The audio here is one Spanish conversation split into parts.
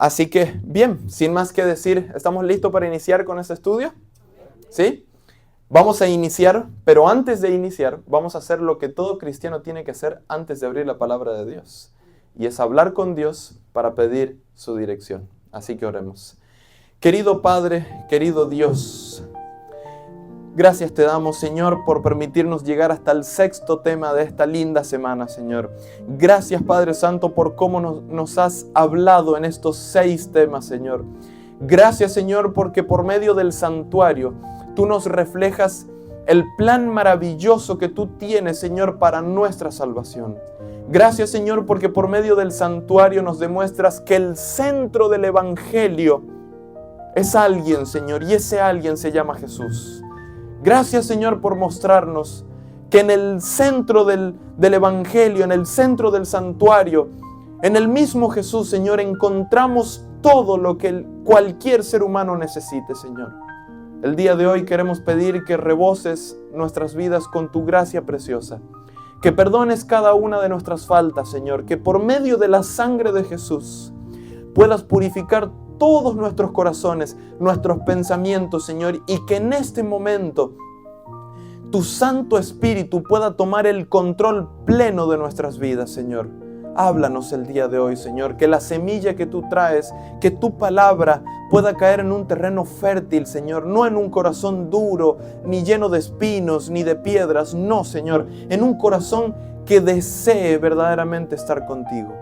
Así que, bien, sin más que decir, ¿estamos listos para iniciar con este estudio? ¿Sí? Vamos a iniciar, pero antes de iniciar, vamos a hacer lo que todo cristiano tiene que hacer antes de abrir la palabra de Dios. Y es hablar con Dios para pedir su dirección. Así que oremos. Querido Padre, querido Dios, gracias te damos, Señor, por permitirnos llegar hasta el sexto tema de esta linda semana, Señor. Gracias, Padre Santo, por cómo nos has hablado en estos 6 temas, Señor. Gracias, Señor, porque por medio del santuario tú nos reflejas el plan maravilloso que tú tienes, Señor, para nuestra salvación. Gracias, Señor, porque por medio del santuario nos demuestras que el centro del Evangelio es alguien, Señor, y ese alguien se llama Jesús. Gracias, Señor, por mostrarnos que en el centro del Evangelio, en el centro del santuario, en el mismo Jesús, Señor, encontramos todo lo que cualquier ser humano necesite, Señor. El día de hoy queremos pedir que reboces nuestras vidas con tu gracia preciosa, que perdones cada una de nuestras faltas, Señor, que por medio de la sangre de Jesús puedas purificar todos nuestros corazones, nuestros pensamientos, Señor, y que en este momento tu Santo Espíritu pueda tomar el control pleno de nuestras vidas, Señor. Háblanos el día de hoy, Señor, que la semilla que tú traes, que tu palabra pueda caer en un terreno fértil, Señor, no en un corazón duro, ni lleno de espinos, ni de piedras, no, Señor, en un corazón que desee verdaderamente estar contigo.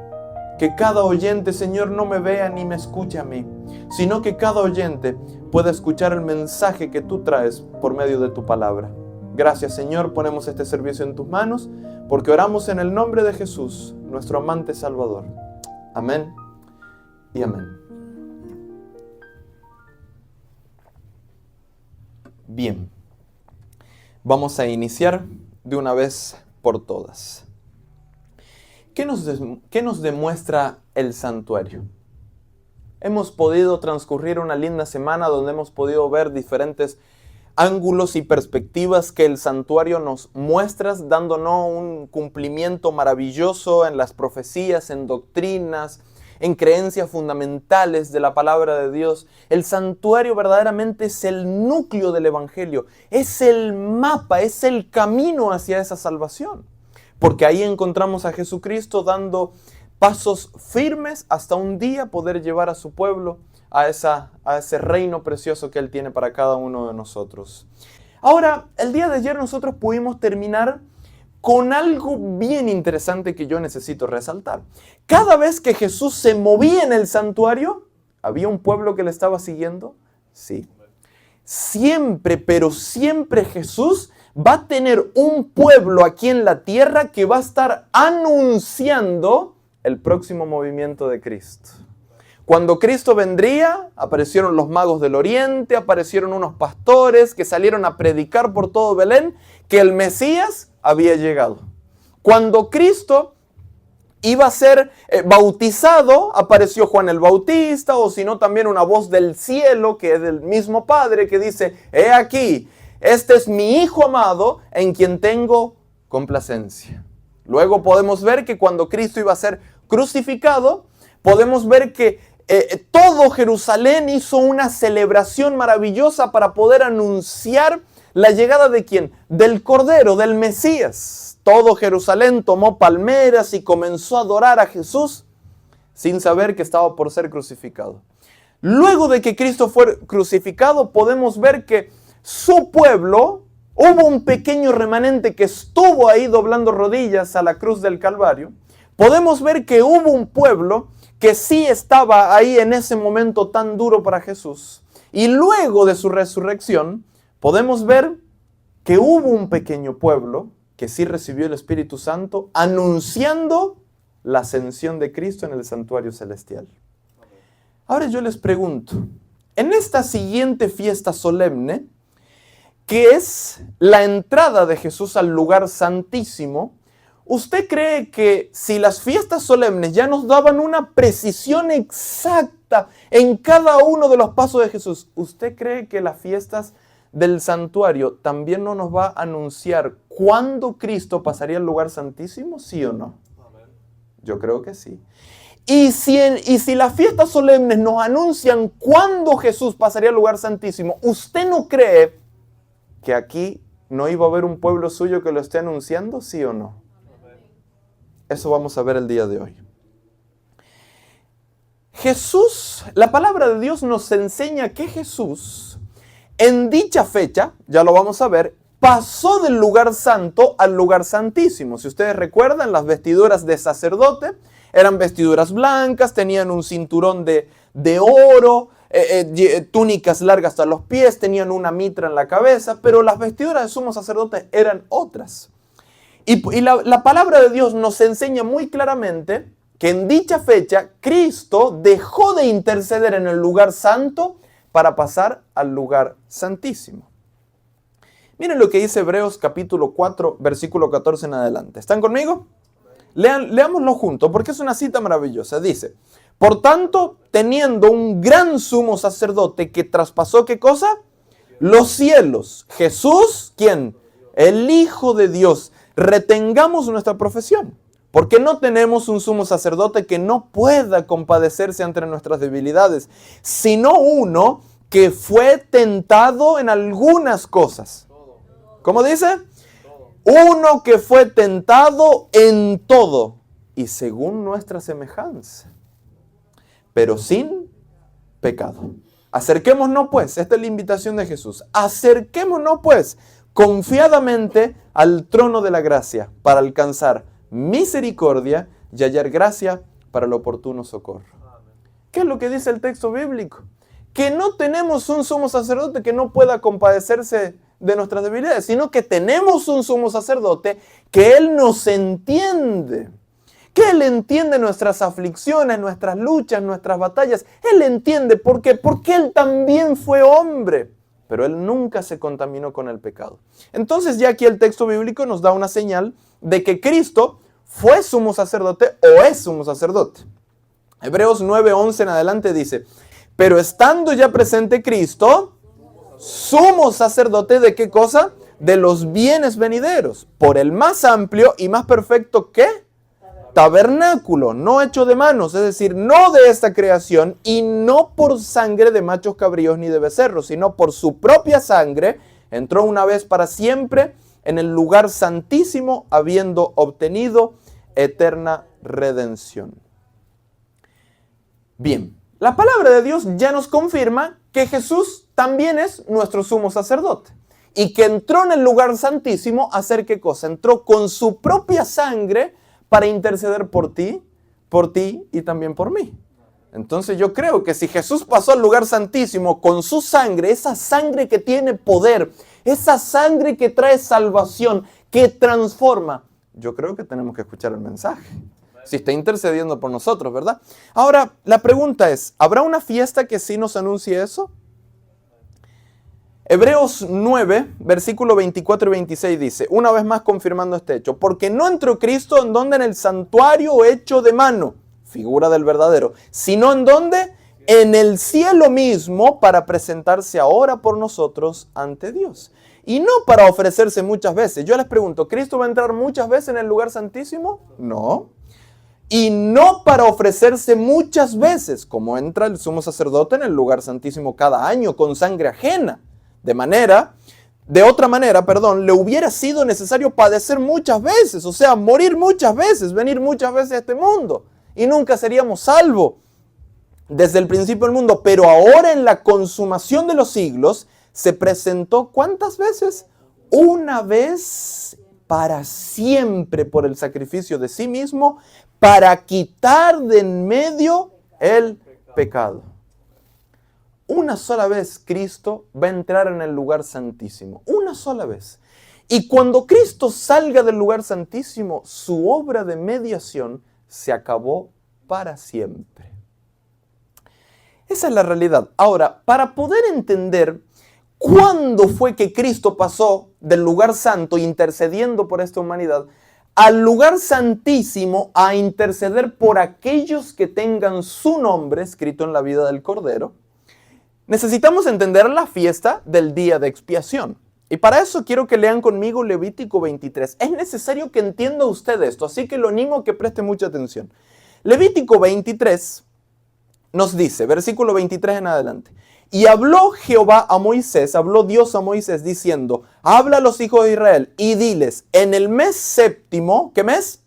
Que cada oyente, Señor, no me vea ni me escuche a mí, sino que cada oyente pueda escuchar el mensaje que tú traes por medio de tu palabra. Gracias, Señor, ponemos este servicio en tus manos, porque oramos en el nombre de Jesús, nuestro amante Salvador. Amén y amén. Bien, vamos a iniciar de una vez por todas. ¿Qué nos demuestra el santuario? Hemos podido transcurrir una linda semana donde hemos podido ver diferentes ángulos y perspectivas que el santuario nos muestra, dándonos un cumplimiento maravilloso en las profecías, en doctrinas, en creencias fundamentales de la palabra de Dios. El santuario verdaderamente es el núcleo del Evangelio, es el mapa, es el camino hacia esa salvación. Porque ahí encontramos a Jesucristo dando pasos firmes hasta un día poder llevar a su pueblo a ese reino precioso que Él tiene para cada uno de nosotros. Ahora, el día de ayer nosotros pudimos terminar con algo bien interesante que yo necesito resaltar. Cada vez que Jesús se movía en el santuario, ¿había un pueblo que le estaba siguiendo? Sí. Siempre, pero siempre Jesús va a tener un pueblo aquí en la tierra que va a estar anunciando el próximo movimiento de Cristo. Cuando Cristo vendría, aparecieron los magos del oriente, aparecieron unos pastores que salieron a predicar por todo Belén que el Mesías había llegado. Cuando Cristo iba a ser bautizado, apareció Juan el Bautista, o si no también una voz del cielo que es del mismo Padre que dice: he aquí, este es mi Hijo amado en quien tengo complacencia. Luego podemos ver que cuando Cristo iba a ser crucificado, podemos ver que todo Jerusalén hizo una celebración maravillosa para poder anunciar la llegada ¿de quién? Del Cordero, del Mesías. Todo Jerusalén tomó palmeras y comenzó a adorar a Jesús sin saber que estaba por ser crucificado. Luego de que Cristo fue crucificado, podemos ver que su pueblo, hubo un pequeño remanente que estuvo ahí doblando rodillas a la cruz del Calvario. Podemos ver que hubo un pueblo que sí estaba ahí en ese momento tan duro para Jesús. Y luego de su resurrección, podemos ver que hubo un pequeño pueblo que sí recibió el Espíritu Santo anunciando la ascensión de Cristo en el santuario celestial. Ahora yo les pregunto, en esta siguiente fiesta solemne, que es la entrada de Jesús al lugar santísimo, ¿usted cree que si las fiestas solemnes ya nos daban una precisión exacta en cada uno de los pasos de Jesús, ¿usted cree que las fiestas del santuario también no nos va a anunciar cuándo Cristo pasaría al lugar santísimo? ¿Sí o no? Yo creo que sí. Y si las fiestas solemnes nos anuncian cuándo Jesús pasaría al lugar santísimo, ¿usted no cree que aquí no iba a haber un pueblo suyo que lo esté anunciando, sí o no? Eso vamos a ver el día de hoy. Jesús, la palabra de Dios nos enseña que Jesús, en dicha fecha, ya lo vamos a ver, pasó del lugar santo al lugar santísimo. Si ustedes recuerdan, las vestiduras de sacerdote eran vestiduras blancas, tenían un cinturón de oro, túnicas largas hasta los pies, tenían una mitra en la cabeza, pero las vestiduras de sumo sacerdote eran otras. Y la palabra de Dios nos enseña muy claramente que en dicha fecha Cristo dejó de interceder en el lugar santo para pasar al lugar santísimo. Miren lo que dice Hebreos capítulo 4, versículo 14 en adelante. ¿Están conmigo? Leámoslo juntos porque es una cita maravillosa. Dice, por tanto, teniendo un gran sumo sacerdote que traspasó, ¿qué cosa? Los cielos. Jesús, ¿quién? El Hijo de Dios. Retengamos nuestra profesión. Porque no tenemos un sumo sacerdote que no pueda compadecerse ante nuestras debilidades, sino uno que fue tentado en algunas cosas. ¿Cómo dice? Uno que fue tentado en todo y según nuestra semejanza, pero sin pecado. Acerquémonos pues, esta es la invitación de Jesús, acerquémonos pues confiadamente al trono de la gracia para alcanzar misericordia y hallar gracia para el oportuno socorro. ¿Qué es lo que dice el texto bíblico? Que no tenemos un sumo sacerdote que no pueda compadecerse de nuestras debilidades, sino que tenemos un sumo sacerdote que Él nos entiende, que Él entiende nuestras aflicciones, nuestras luchas, nuestras batallas. Él entiende, ¿por qué? Porque Él también fue hombre, pero Él nunca se contaminó con el pecado. Entonces ya aquí el texto bíblico nos da una señal de que Cristo fue sumo sacerdote o es sumo sacerdote. Hebreos 9:11 en adelante dice, pero estando ya presente Cristo, sumo sacerdote de ¿qué cosa? De los bienes venideros, por el más amplio y más perfecto ¿qué? Tabernáculo, no hecho de manos, es decir, no de esta creación y no por sangre de machos cabríos ni de becerros, sino por su propia sangre, entró una vez para siempre en el lugar santísimo, habiendo obtenido eterna redención. Bien, la palabra de Dios ya nos confirma que Jesús también es nuestro sumo sacerdote y que entró en el lugar santísimo a hacer ¿qué cosa? Entró con su propia sangre para interceder por ti y también por mí. Entonces yo creo que si Jesús pasó al lugar santísimo con su sangre, esa sangre que tiene poder, esa sangre que trae salvación, que transforma, yo creo que tenemos que escuchar el mensaje. Si está intercediendo por nosotros, ¿verdad? Ahora, la pregunta es, ¿habrá una fiesta que sí nos anuncie eso? Hebreos 9, versículo 24 y 26 dice, una vez más confirmando este hecho, porque no entró Cristo en donde en el santuario hecho de mano, figura del verdadero, sino en donde en el cielo mismo para presentarse ahora por nosotros ante Dios. Y no para ofrecerse muchas veces. Yo les pregunto, ¿Cristo va a entrar muchas veces en el lugar santísimo? No. Y no para ofrecerse muchas veces, como entra el sumo sacerdote en el lugar santísimo cada año con sangre ajena. De otra manera, le hubiera sido necesario padecer muchas veces, o sea, morir muchas veces, venir muchas veces a este mundo. Y nunca seríamos salvos desde el principio del mundo. Pero ahora en la consumación de los siglos, se presentó ¿cuántas veces? Una vez para siempre por el sacrificio de sí mismo, para quitar de en medio el pecado. Una sola vez Cristo va a entrar en el lugar santísimo. Una sola vez. Y cuando Cristo salga del lugar santísimo, su obra de mediación se acabó para siempre. Esa es la realidad. Ahora, para poder entender cuándo fue que Cristo pasó del lugar santo, intercediendo por esta humanidad, al lugar santísimo a interceder por aquellos que tengan su nombre escrito en la vida del Cordero, necesitamos entender la fiesta del día de expiación. Y para eso quiero que lean conmigo Levítico 23. Es necesario que entienda usted esto, así que lo animo a que preste mucha atención. Levítico 23 nos dice, versículo 23 en adelante. Y habló Jehová a Moisés, habló Dios a Moisés diciendo, habla a los hijos de Israel y diles, en el mes séptimo, ¿qué mes?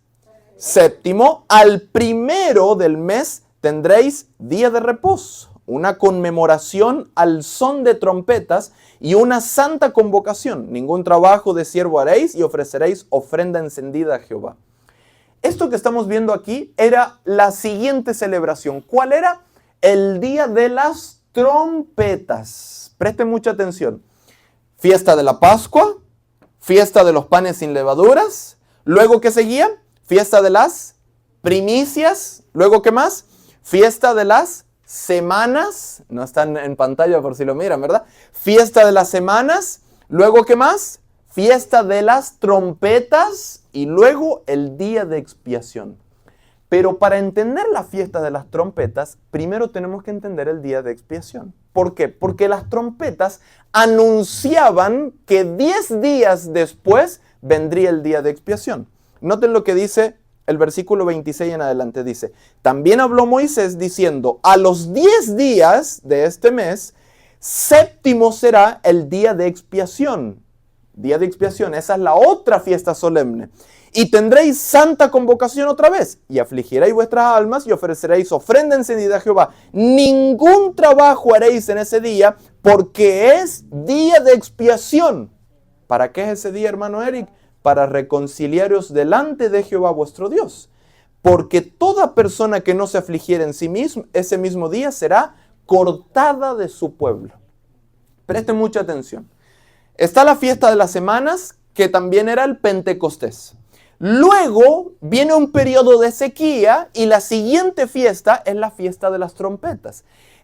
Séptimo, al primero del mes tendréis día de reposo, una conmemoración al son de trompetas y una santa convocación. Ningún trabajo de siervo haréis y ofreceréis ofrenda encendida a Jehová. Esto que estamos viendo aquí era la siguiente celebración. ¿Cuál era? El día de las trompetas. Presten mucha atención. Fiesta de la Pascua, fiesta de los panes sin levaduras. Luego, ¿qué seguía? Fiesta de las primicias. Luego, ¿qué más? Fiesta de las semanas. No están en pantalla por si lo miran, ¿verdad? Fiesta de las semanas. Luego, ¿qué más? Fiesta de las trompetas. Y luego el día de expiación. Pero para entender la fiesta de las trompetas, primero tenemos que entender el día de expiación. ¿Por qué? Porque las trompetas anunciaban que 10 días después vendría el día de expiación. Noten lo que dice el versículo 26 en adelante. Dice, también habló Moisés diciendo, a los 10 días de este mes, séptimo será el día de expiación. Día de expiación, esa es la otra fiesta solemne. Y tendréis santa convocación otra vez, y afligiréis vuestras almas y ofreceréis ofrenda encendida a Jehová. Ningún trabajo haréis en ese día, porque es día de expiación. ¿Para qué es ese día, hermano Eric? Para reconciliaros delante de Jehová vuestro Dios. Porque toda persona que no se afligiera en sí mismo, ese mismo día será cortada de su pueblo. Presten mucha atención. Está la fiesta de las semanas, que también era el Pentecostés. Luego viene un periodo de sequía y la siguiente fiesta es la fiesta de las trompetas.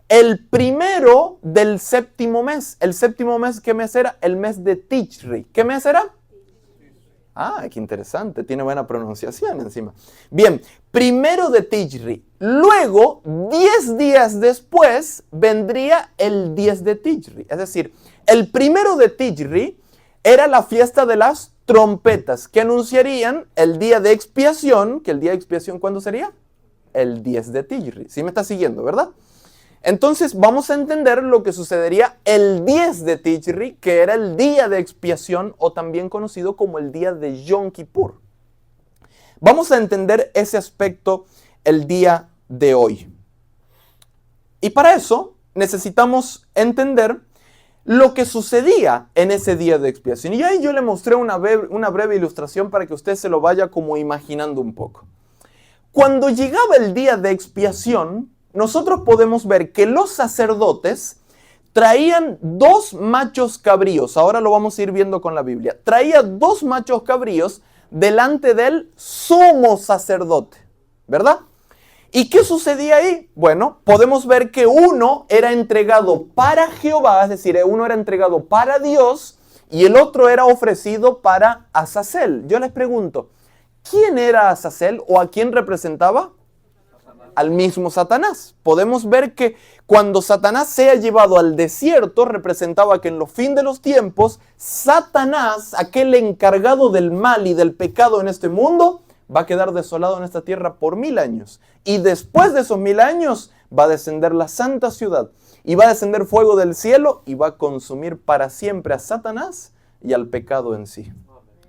El primero del séptimo mes. ¿El séptimo mes qué mes era? El mes de Tishri. ¿Qué mes era? Ah, qué interesante. Tiene buena pronunciación encima. Bien, primero de Tishri. Luego, 10 días después, vendría el 10 de Tishri. Es decir, el primero de Tishri era la fiesta de las trompetas que anunciarían el día de expiación, que el día de expiación, ¿cuándo sería? El 10 de Tishri. ¿Sí me está siguiendo, verdad? Entonces vamos a entender lo que sucedería el 10 de Tishri, que era el día de expiación o también conocido como el día de Yom Kippur. Vamos a entender ese aspecto el día de hoy. Y para eso necesitamos entender lo que sucedía en ese día de expiación. Y ahí yo le mostré una breve ilustración para que usted se lo vaya como imaginando un poco. Cuando llegaba el día de expiación, nosotros podemos ver que los sacerdotes traían 2 machos cabríos. Ahora lo vamos a ir viendo con la Biblia. Traía 2 machos cabríos delante del sumo sacerdote, ¿verdad? ¿Y qué sucedía ahí? Bueno, podemos ver que uno era entregado para Jehová, es decir, uno era entregado para Dios y el otro era ofrecido para Azazel. Yo les pregunto, ¿quién era Azazel o a quién representaba? Al mismo Satanás. Podemos ver que cuando Satanás sea llevado al desierto, representaba que en los fin de los tiempos, Satanás, aquel encargado del mal y del pecado en este mundo, va a quedar desolado en esta tierra por 1000 años. Y después de esos 1000 años va a descender la santa ciudad. Y va a descender fuego del cielo y va a consumir para siempre a Satanás y al pecado en sí.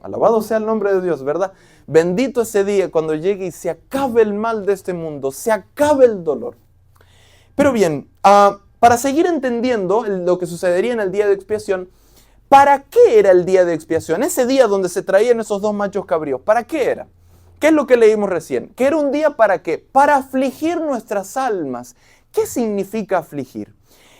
Alabado sea el nombre de Dios, ¿verdad? Bendito ese día cuando llegue y se acabe el mal de este mundo, se acabe el dolor. Pero bien, para seguir entendiendo lo que sucedería en el día de expiación, ¿para qué era el día de expiación? Ese día donde se traían esos 2 machos cabríos, ¿para qué era? ¿Qué es lo que leímos recién? ¿Que era un día para qué? Para afligir nuestras almas. ¿Qué significa afligir?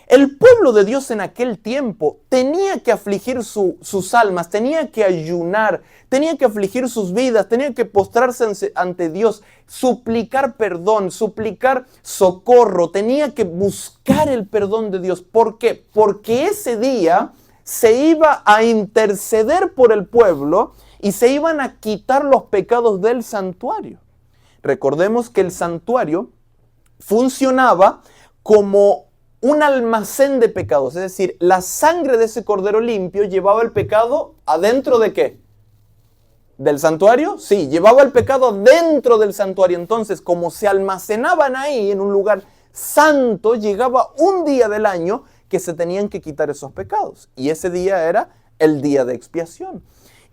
El pueblo de Dios en aquel tiempo tenía que afligir sus almas, tenía que ayunar, tenía que afligir sus vidas, tenía que postrarse ante Dios, suplicar perdón, suplicar socorro, tenía que buscar el perdón de Dios. ¿Por qué? Porque ese día se iba a interceder por el pueblo y se iban a quitar los pecados del santuario. Recordemos que el santuario funcionaba como un almacén de pecados, es decir, la sangre de ese cordero limpio llevaba el pecado adentro de ¿qué? ¿Del santuario? Sí, llevaba el pecado dentro del santuario. Entonces, como se almacenaban ahí en un lugar santo, llegaba un día del año que se tenían que quitar esos pecados. Y ese día era el día de expiación.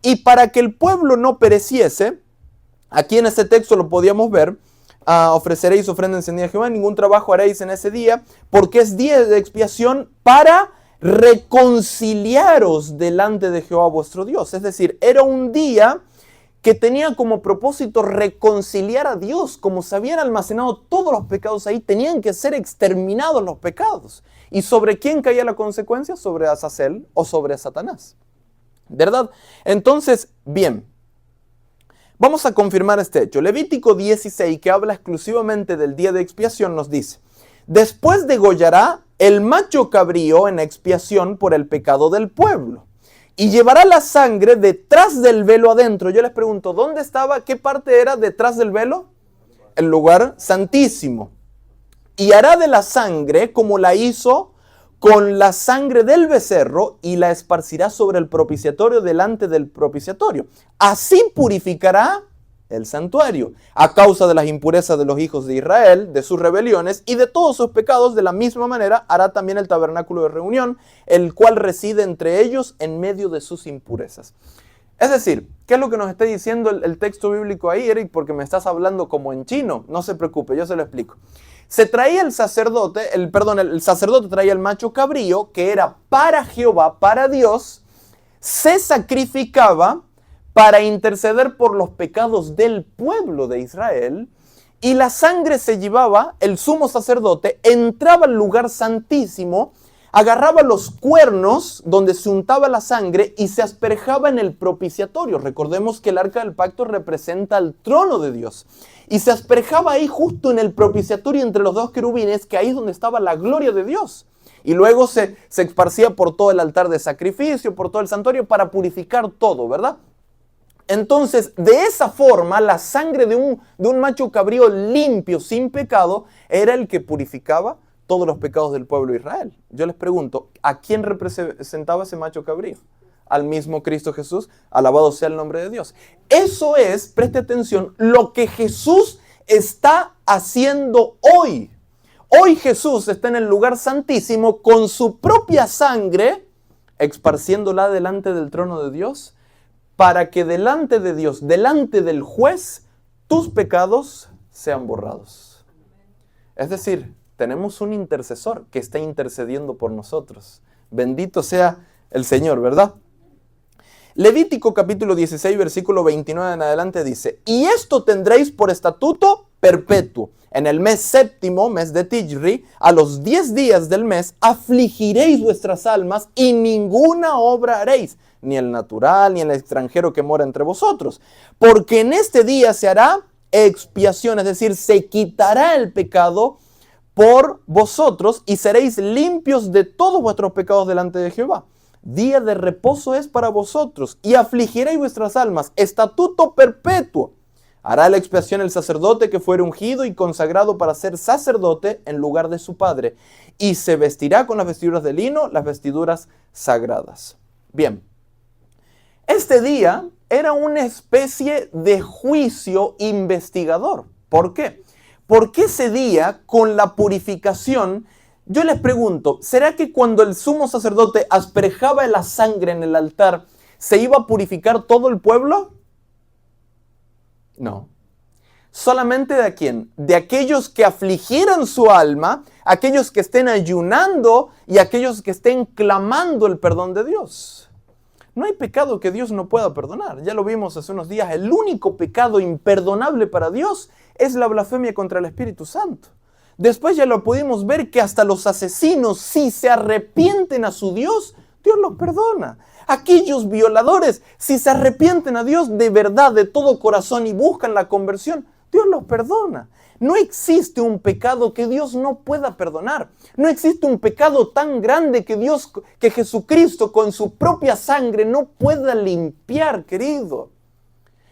Y para que el pueblo no pereciese, aquí en este texto lo podíamos ver, ofreceréis ofrenda encendida a Jehová, ningún trabajo haréis en ese día, porque es día de expiación para reconciliaros delante de Jehová vuestro Dios. Es decir, era un día que tenía como propósito reconciliar a Dios. Como se habían almacenado todos los pecados ahí, tenían que ser exterminados los pecados. ¿Y sobre quién caía la consecuencia? Sobre Azazel o sobre Satanás. ¿Verdad? Entonces, bien, vamos a confirmar este hecho. Levítico 16, que habla exclusivamente del día de expiación, nos dice: después degollará el macho cabrío en expiación por el pecado del pueblo, y llevará la sangre detrás del velo adentro. Yo les pregunto, ¿dónde estaba? ¿Qué parte era detrás del velo? El lugar santísimo. Y hará de la sangre como la hizo con la sangre del becerro, y la esparcirá sobre el propiciatorio delante del propiciatorio. Así purificará el santuario, a causa de las impurezas de los hijos de Israel, de sus rebeliones y de todos sus pecados. De la misma manera hará también el tabernáculo de reunión, el cual reside entre ellos en medio de sus impurezas. Es decir, ¿qué es lo que nos está diciendo el texto bíblico ahí, Eric? Porque me estás hablando como en chino. No se preocupe, yo se lo explico. Se traía el sacerdote, el sacerdote traía el macho cabrío, que era para Jehová, para Dios, se sacrificaba para interceder por los pecados del pueblo de Israel, y la sangre se llevaba, el sumo sacerdote entraba al lugar santísimo, agarraba los cuernos donde se untaba la sangre y se asperjaba en el propiciatorio. Recordemos que el arca del pacto representa el trono de Dios. Y se asperjaba ahí justo en el propiciatorio entre los dos querubines, que ahí es donde estaba la gloria de Dios. Y luego se esparcía por todo el altar de sacrificio, por todo el santuario, para purificar todo, ¿verdad? Entonces, de esa forma, la sangre de un macho cabrío limpio, sin pecado, era el que purificaba todos los pecados del pueblo de Israel. Yo les pregunto, ¿a quién representaba ese macho cabrío? Al mismo Cristo Jesús. Alabado sea el nombre de Dios. Eso es, preste atención, lo que Jesús está haciendo hoy. Hoy Jesús está en el lugar santísimo con su propia sangre, esparciéndola delante del trono de Dios, para que delante de Dios, delante del juez, tus pecados sean borrados. Es decir, tenemos un intercesor que está intercediendo por nosotros. Bendito sea el Señor, ¿verdad? Levítico capítulo 16, versículo 29 en adelante dice: y esto tendréis por estatuto perpetuo. En el mes séptimo, mes de Tishri, a los 10 días del mes, afligiréis vuestras almas y ninguna obra haréis, ni el natural, ni el extranjero que mora entre vosotros. Porque en este día se hará expiación, es decir, se quitará el pecado por vosotros y seréis limpios de todos vuestros pecados delante de Jehová. Día de reposo es para vosotros y afligiréis vuestras almas. Estatuto perpetuo. Hará la expiación el sacerdote que fuere ungido y consagrado para ser sacerdote en lugar de su padre, y se vestirá con las vestiduras de lino, las vestiduras sagradas. Bien, este día era una especie de juicio investigador. ¿Por qué? Porque ese día, con la purificación, yo les pregunto, ¿será que cuando el sumo sacerdote asperjaba la sangre en el altar, se iba a purificar todo el pueblo? No. ¿Solamente de quién? De aquellos que afligieran su alma, aquellos que estén ayunando y aquellos que estén clamando el perdón de Dios. No hay pecado que Dios no pueda perdonar. Ya lo vimos hace unos días. El único pecado imperdonable para Dios es la blasfemia contra el Espíritu Santo. Después ya lo pudimos ver que hasta los asesinos, si se arrepienten a su Dios, Dios los perdona. Aquellos violadores, si se arrepienten a Dios de verdad, de todo corazón y buscan la conversión, Dios los perdona. No existe un pecado que Dios no pueda perdonar. No existe un pecado tan grande que Jesucristo con su propia sangre no pueda limpiar, querido.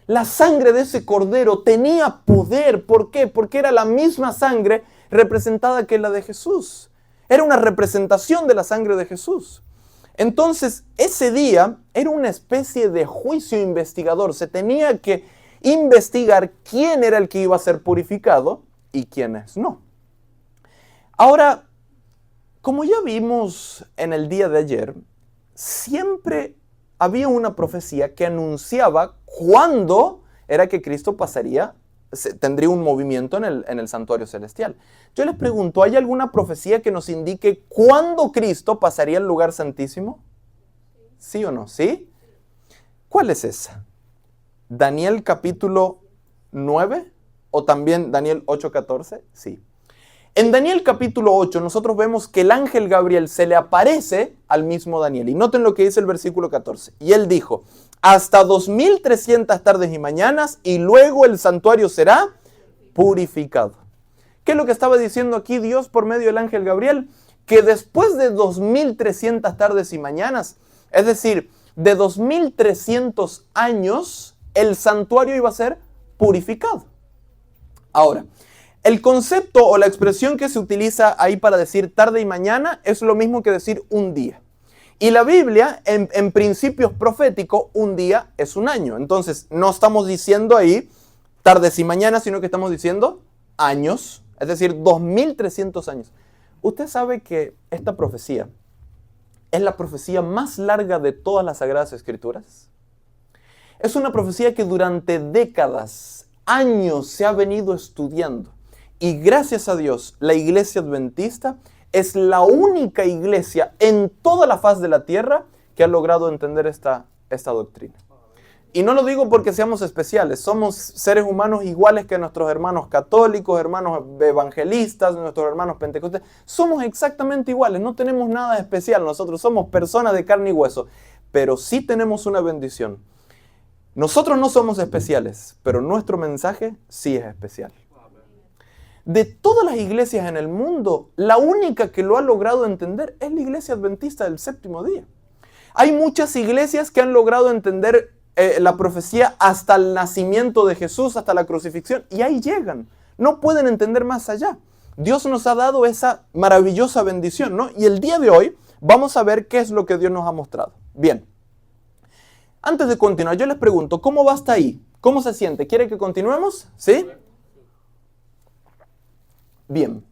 La sangre de ese cordero tenía poder. ¿Por qué? Porque era la misma sangre representada que la de Jesús. Era una representación de la sangre de Jesús. Entonces, ese día era una especie de juicio investigador. Se tenía que investigar quién era el que iba a ser purificado y quiénes no. Ahora, como ya vimos en el día de ayer, siempre había una profecía que anunciaba cuándo era que Cristo tendría un movimiento en el santuario celestial. Yo les pregunto, ¿hay alguna profecía que nos indique cuándo Cristo pasaría al lugar santísimo? ¿Sí o no? ¿Sí? ¿Cuál es esa? ¿Daniel capítulo 9? ¿O también Daniel 8:14? Sí. En Daniel capítulo 8 nosotros vemos que el ángel Gabriel se le aparece al mismo Daniel. Y noten lo que dice el versículo 14. Y él dijo, hasta 2300 tardes y mañanas y luego el santuario será purificado. ¿Qué es lo que estaba diciendo aquí Dios por medio del ángel Gabriel? Que después de 2300 tardes y mañanas, es decir, de 2300 años, el santuario iba a ser purificado. Ahora, el concepto o la expresión que se utiliza ahí para decir tarde y mañana es lo mismo que decir un día. Y la Biblia, en principios proféticos, un día es un año. Entonces, no estamos diciendo ahí tardes y mañanas, sino que estamos diciendo años, es decir, 2300 años. Usted sabe que esta profecía es la profecía más larga de todas las Sagradas Escrituras. Es una profecía que durante décadas, años se ha venido estudiando. Y gracias a Dios, la iglesia adventista es la única iglesia en toda la faz de la tierra que ha logrado entender esta doctrina. Y no lo digo porque seamos especiales, somos seres humanos iguales que nuestros hermanos católicos, hermanos evangelistas, nuestros hermanos pentecostales. Somos exactamente iguales, no tenemos nada especial, nosotros somos personas de carne y hueso, pero sí tenemos una bendición. Nosotros no somos especiales, pero nuestro mensaje sí es especial. De todas las iglesias en el mundo, la única que lo ha logrado entender es la iglesia adventista del séptimo día. Hay muchas iglesias que han logrado entender la profecía hasta el nacimiento de Jesús, hasta la crucifixión, y ahí llegan. No pueden entender más allá. Dios nos ha dado esa maravillosa bendición, ¿no? Y el día de hoy vamos a ver qué es lo que Dios nos ha mostrado. Bien. Antes de continuar, yo les pregunto, ¿cómo va hasta ahí? ¿Cómo se siente? ¿Quiere que continuemos? ¿Sí? Bien,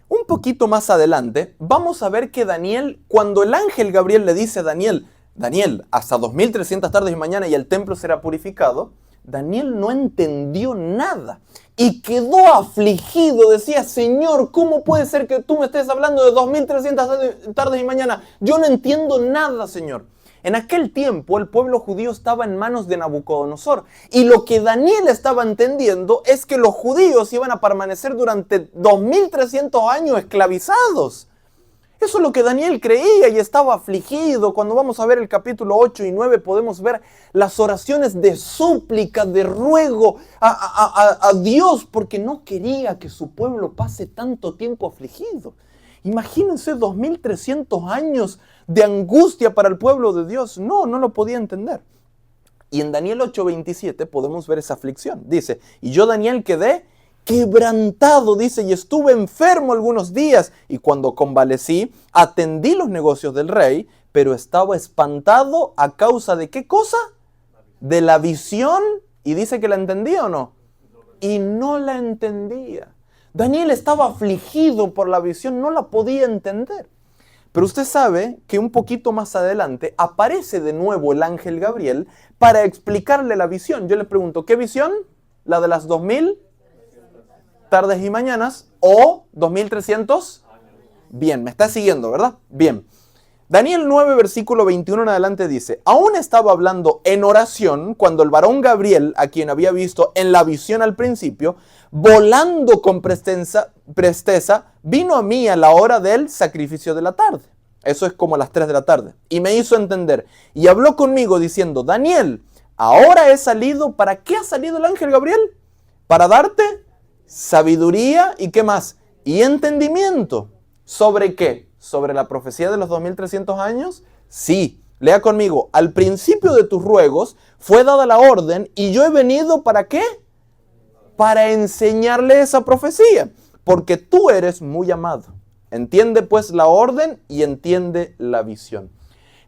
un poquito más adelante vamos a ver que Daniel, cuando el ángel Gabriel le dice a Daniel, hasta 2300 tardes y mañana y el templo será purificado, Daniel no entendió nada y quedó afligido, decía, Señor, ¿cómo puede ser que tú me estés hablando de 2300 tardes y mañana? Yo no entiendo nada, Señor. En aquel tiempo el pueblo judío estaba en manos de Nabucodonosor y lo que Daniel estaba entendiendo es que los judíos iban a permanecer durante 2300 años esclavizados. Eso es lo que Daniel creía y estaba afligido. Cuando vamos a ver el capítulo 8 y 9 podemos ver las oraciones de súplica, de ruego a Dios porque no quería que su pueblo pase tanto tiempo afligido. Imagínense 2300 años de angustia para el pueblo de Dios. No lo podía entender. Y en Daniel 8:27 podemos ver esa aflicción. Dice, y yo Daniel quedé quebrantado, dice, y estuve enfermo algunos días. Y cuando convalecí, atendí los negocios del rey, pero estaba espantado a causa de ¿qué cosa? De la visión. Y dice que la entendía o no. Y no la entendía. Daniel estaba afligido por la visión, no la podía entender. Pero usted sabe que un poquito más adelante aparece de nuevo el ángel Gabriel para explicarle la visión. Yo le pregunto, ¿qué visión? ¿La de las 2000 tardes y mañanas o 2300? Bien, me está siguiendo, ¿verdad? Bien. Daniel 9, versículo 21 en adelante dice, aún estaba hablando en oración cuando el varón Gabriel, a quien había visto en la visión al principio, volando con presteza, vino a mí a la hora del sacrificio de la tarde. Eso es como a las 3 de la tarde. Y me hizo entender. Y habló conmigo diciendo, Daniel, ahora he salido. ¿Para qué ha salido el ángel Gabriel? Para darte sabiduría y ¿qué más? Y entendimiento. ¿Sobre qué? ¿Sobre la profecía de los 2300 años? Sí. Lea conmigo. Al principio de tus ruegos fue dada la orden y yo he venido ¿para qué? Para enseñarle esa profecía. Porque tú eres muy amado. Entiende pues la orden y entiende la visión.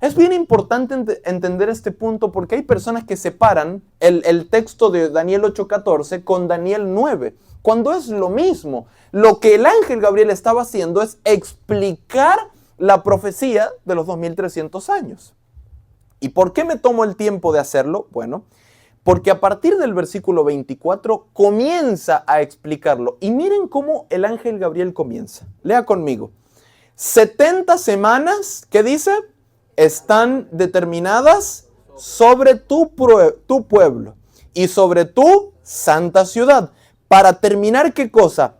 Es bien importante entender este punto porque hay personas que separan el texto de Daniel 8:14 con Daniel 9, cuando es lo mismo. Lo que el ángel Gabriel estaba haciendo es explicar la profecía de los 2300 años. ¿Y por qué me tomo el tiempo de hacerlo? Bueno, porque a partir del versículo 24 comienza a explicarlo. Y miren cómo el ángel Gabriel comienza. Lea conmigo. 70 semanas, ¿qué dice? Están determinadas sobre tu pueblo y sobre tu santa ciudad. Para terminar, ¿qué cosa?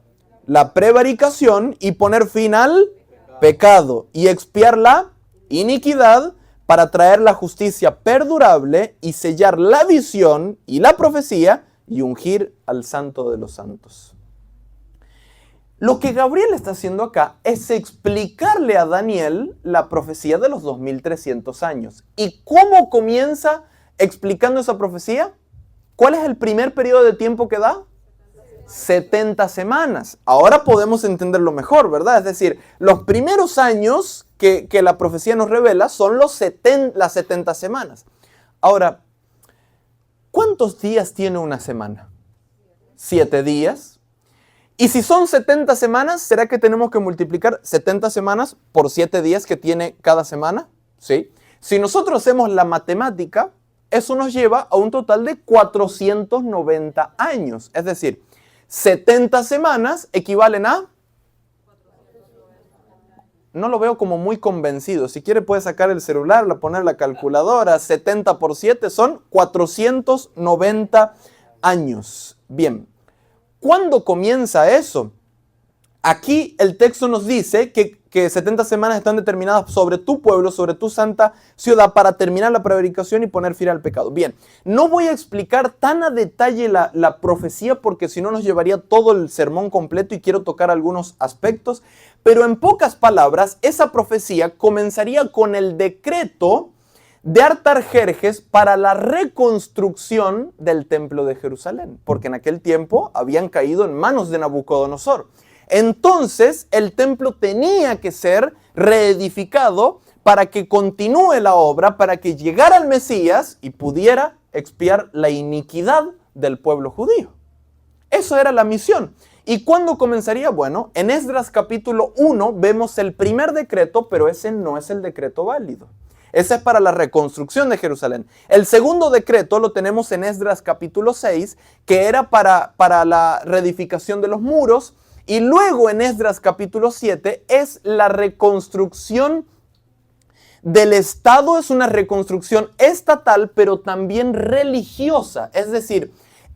La prevaricación y poner fin al pecado y expiar la iniquidad, para traer la justicia perdurable y sellar la visión y la profecía y ungir al santo de los santos. Lo que Gabriel está haciendo acá es explicarle a Daniel la profecía de los 2300 años. ¿Y cómo comienza explicando esa profecía? ¿Cuál es el primer periodo de tiempo que da? 70 semanas. Ahora podemos entenderlo mejor, ¿verdad? Es decir, los primeros años que la profecía nos revela son las 70 semanas. Ahora, ¿cuántos días tiene una semana? 7 días. Y si son 70 semanas, ¿será que tenemos que multiplicar 70 semanas por 7 días que tiene cada semana? ¿Sí? Si nosotros hacemos la matemática, eso nos lleva a un total de 490 años. Es decir, 70 semanas equivalen a... No lo veo como muy convencido. Si quiere puede sacar el celular, poner la calculadora. 70 por 7 son 490 años. Bien, ¿cuándo comienza eso? Aquí el texto nos dice que 70 semanas están determinadas sobre tu pueblo, sobre tu santa ciudad, para terminar la prevaricación y poner fin al pecado. Bien, no voy a explicar tan a detalle la profecía porque si no nos llevaría todo el sermón completo y quiero tocar algunos aspectos, pero en pocas palabras, esa profecía comenzaría con el decreto de Artajerjes para la reconstrucción del templo de Jerusalén, porque en aquel tiempo habían caído en manos de Nabucodonosor. Entonces el templo tenía que ser reedificado para que continúe la obra, para que llegara el Mesías y pudiera expiar la iniquidad del pueblo judío. Eso era la misión. ¿Y cuándo comenzaría? Bueno, en Esdras capítulo 1 vemos el primer decreto, pero ese no es el decreto válido. Ese es para la reconstrucción de Jerusalén. El segundo decreto lo tenemos en Esdras capítulo 6, que era para la reedificación de los muros. Y luego en Esdras capítulo 7 es la reconstrucción del Estado, es una reconstrucción estatal, pero también religiosa. Es decir,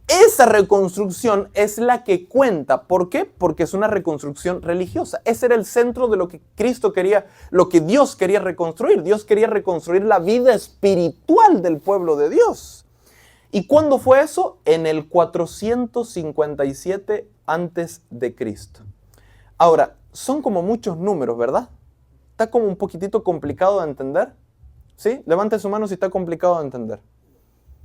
esa reconstrucción es la que cuenta. ¿Por qué? Porque es una reconstrucción religiosa. Ese era el centro de lo que Cristo quería, lo que Dios quería reconstruir. Dios quería reconstruir la vida espiritual del pueblo de Dios. ¿Y cuándo fue eso? En el 457 antes de Cristo. Ahora, son como muchos números, ¿verdad? Está como un poquitito complicado de entender. ¿Sí? Levante su mano si está complicado de entender.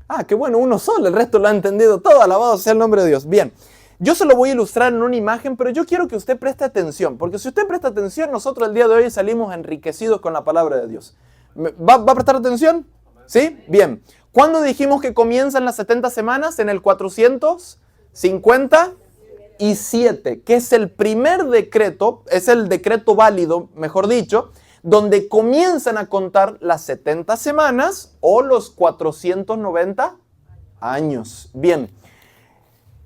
Ah, qué bueno, uno solo, el resto lo ha entendido todo, alabado sea el nombre de Dios. Bien, yo se lo voy a ilustrar en una imagen, pero yo quiero que usted preste atención, porque si usted presta atención, nosotros el día de hoy salimos enriquecidos con la palabra de Dios. ¿Va a prestar atención? ¿Sí? Bien. ¿Cuándo dijimos que comienzan las 70 semanas? En el 457, que es el primer decreto, es el decreto válido, mejor dicho, donde comienzan a contar las 70 semanas o los 490 años. Bien,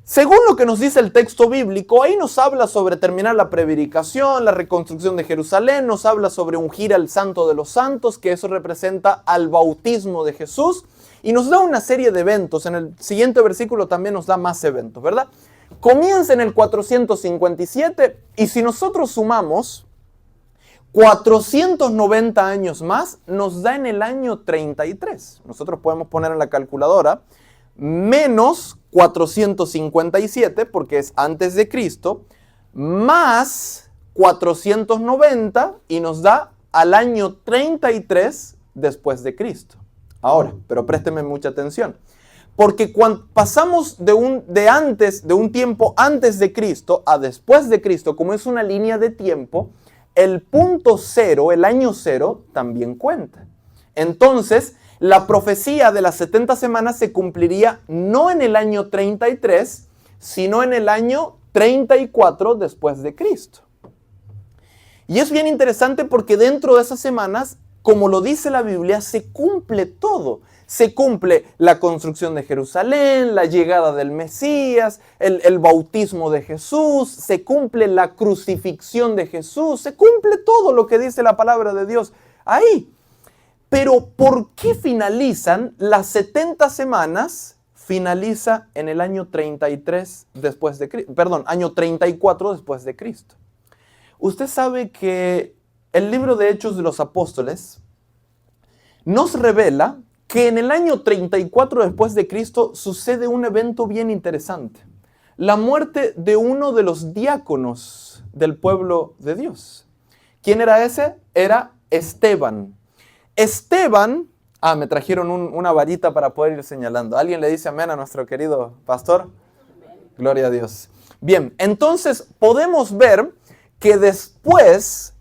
según lo que nos dice el texto bíblico, ahí nos habla sobre terminar la prevaricación, la reconstrucción de Jerusalén, nos habla sobre ungir al santo de los santos, que eso representa al bautismo de Jesús, y nos da una serie de eventos. En el siguiente versículo también nos da más eventos, ¿verdad? Comienza en el 457 y si nosotros sumamos 490 años más, nos da en el año 33. Nosotros podemos poner en la calculadora menos 457, porque es antes de Cristo, más 490 y nos da al año 33 después de Cristo. Ahora, pero présteme mucha atención, porque cuando pasamos de un tiempo antes de Cristo a después de Cristo, como es una línea de tiempo, el punto cero, el año cero, también cuenta. Entonces, la profecía de las 70 semanas se cumpliría no en el año 33, sino en el año 34 después de Cristo. Y es bien interesante porque dentro de esas semanas, como lo dice la Biblia, se cumple todo. Se cumple la construcción de Jerusalén, la llegada del Mesías, el bautismo de Jesús, se cumple la crucifixión de Jesús, se cumple todo lo que dice la palabra de Dios ahí. Pero ¿por qué finalizan las 70 semanas? Finaliza en el año 33 después de Cristo, perdón, año 34 después de Cristo. Usted sabe que el libro de Hechos de los Apóstoles nos revela que en el año 34 después de Cristo sucede un evento bien interesante. La muerte de uno de los diáconos del pueblo de Dios. ¿Quién era ese? Era Esteban. Esteban, me trajeron una varita para poder ir señalando. ¿Alguien le dice amén a nuestro querido pastor? Gloria a Dios. Bien, entonces podemos ver que después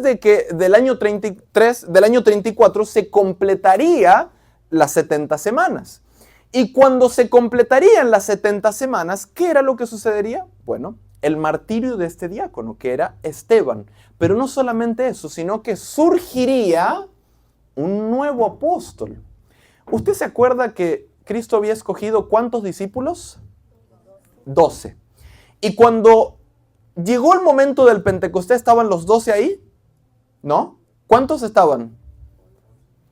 de que del año 34 se completaría las 70 semanas. Y cuando se completarían las 70 semanas, ¿qué era lo que sucedería? Bueno, el martirio de este diácono, que era Esteban. Pero no solamente eso, sino que surgiría un nuevo apóstol. ¿Usted se acuerda que Cristo había escogido cuántos discípulos? 12. Y cuando llegó el momento del Pentecostés, ¿estaban los 12 ahí? ¿No? ¿Cuántos estaban?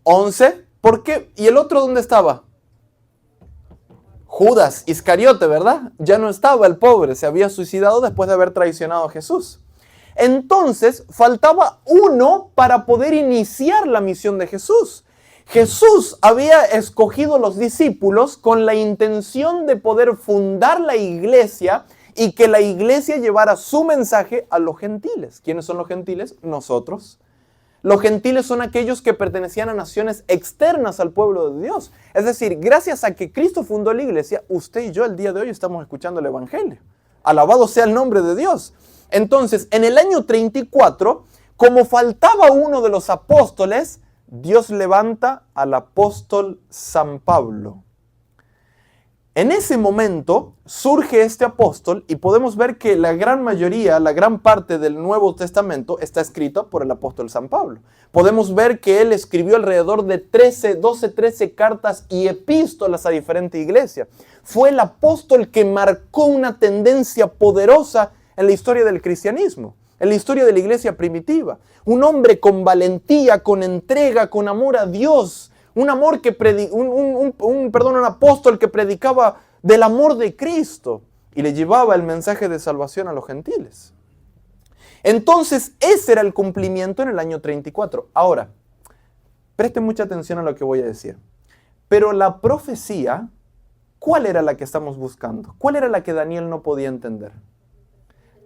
11. ¿Por qué? ¿Y el otro dónde estaba? Judas Iscariote, ¿verdad? Ya no estaba el pobre, se había suicidado después de haber traicionado a Jesús. Entonces, faltaba uno para poder iniciar la misión de Jesús. Jesús había escogido los discípulos con la intención de poder fundar la iglesia y que la iglesia llevara su mensaje a los gentiles. ¿Quiénes son los gentiles? Nosotros. Los gentiles son aquellos que pertenecían a naciones externas al pueblo de Dios. Es decir, gracias a que Cristo fundó la iglesia, usted y yo el día de hoy estamos escuchando el evangelio. Alabado sea el nombre de Dios. Entonces, en el año 34, como faltaba uno de los apóstoles, Dios levanta al apóstol San Pablo. En ese momento surge este apóstol y podemos ver que la gran mayoría, la gran parte del Nuevo Testamento está escrita por el apóstol San Pablo. Podemos ver que él escribió alrededor de 13 cartas y epístolas a diferentes iglesias. Fue el apóstol que marcó una tendencia poderosa en la historia del cristianismo, en la historia de la iglesia primitiva. Un hombre con valentía, con entrega, con amor a Dios. Un apóstol que predicaba del amor de Cristo y le llevaba el mensaje de salvación a los gentiles. Entonces, ese era el cumplimiento en el año 34. Ahora, presten mucha atención a lo que voy a decir. Pero la profecía, ¿cuál era la que estamos buscando? ¿Cuál era la que Daniel no podía entender?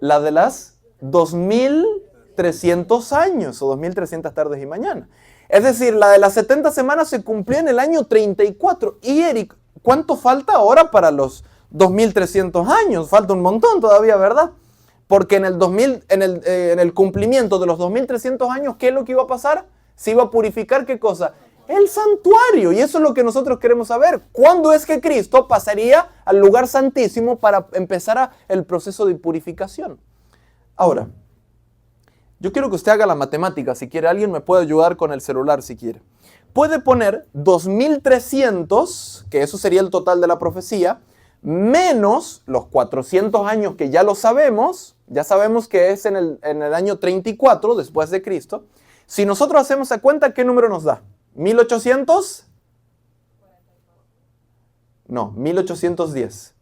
La de las 2300 años o 2300 tardes y mañanas. Es decir, la de las 70 semanas se cumplió en el año 34. Y Eric, ¿cuánto falta ahora para los 2300 años? Falta un montón todavía, ¿verdad? Porque en el cumplimiento de los 2300 años, ¿qué es lo que iba a pasar? Se iba a purificar, ¿qué cosa? El santuario. Y eso es lo que nosotros queremos saber. ¿Cuándo es que Cristo pasaría al lugar santísimo para empezar el proceso de purificación? Ahora, yo quiero que usted haga la matemática, si quiere. Alguien me puede ayudar con el celular, si quiere. Puede poner 2300, que eso sería el total de la profecía, menos los 400 años que ya lo sabemos. Ya sabemos que es en el año 34 después de Cristo. Si nosotros hacemos esa cuenta, ¿qué número nos da? ¿1800? No, 1810.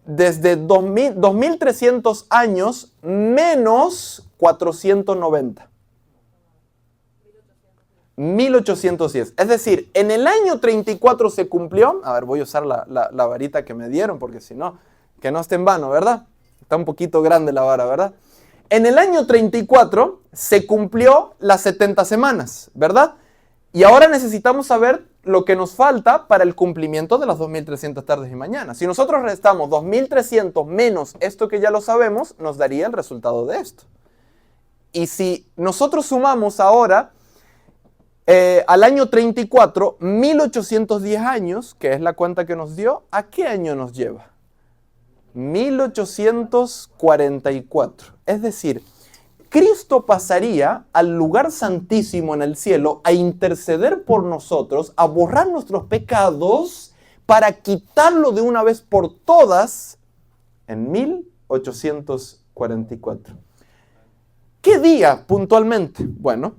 Desde 2300 años menos 490. 1810. Es decir, en el año 34 se cumplió. A ver, voy a usar la varita que me dieron porque si no, que no esté en vano, ¿verdad? Está un poquito grande la vara, ¿verdad? En el año 34 se cumplió las 70 semanas, ¿verdad? Y ahora necesitamos saber lo que nos falta para el cumplimiento de las 2300 tardes y mañanas. Si nosotros restamos 2300 menos esto que ya lo sabemos, nos daría el resultado de esto. Y si nosotros sumamos ahora al año 34, 1810 años, que es la cuenta que nos dio, ¿a qué año nos lleva? 1844. Es decir, Cristo pasaría al lugar santísimo en el cielo a interceder por nosotros, a borrar nuestros pecados para quitarlo de una vez por todas en 1844. ¿Qué día puntualmente? Bueno,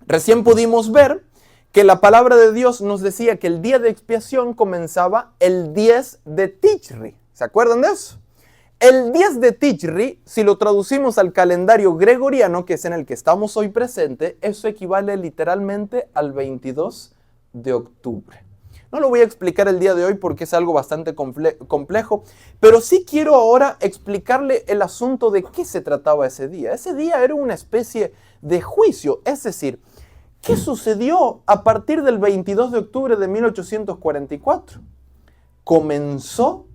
recién pudimos ver que la palabra de Dios nos decía que el día de expiación comenzaba el 10 de Tishri. ¿Se acuerdan de eso? El 10 de Tishri, si lo traducimos al calendario gregoriano, que es en el que estamos hoy presente, eso equivale literalmente al 22 de octubre. No lo voy a explicar el día de hoy porque es algo bastante complejo, pero sí quiero ahora explicarle el asunto de qué se trataba ese día. Ese día era una especie de juicio, es decir, ¿qué sucedió a partir del 22 de octubre de 1844? Comenzó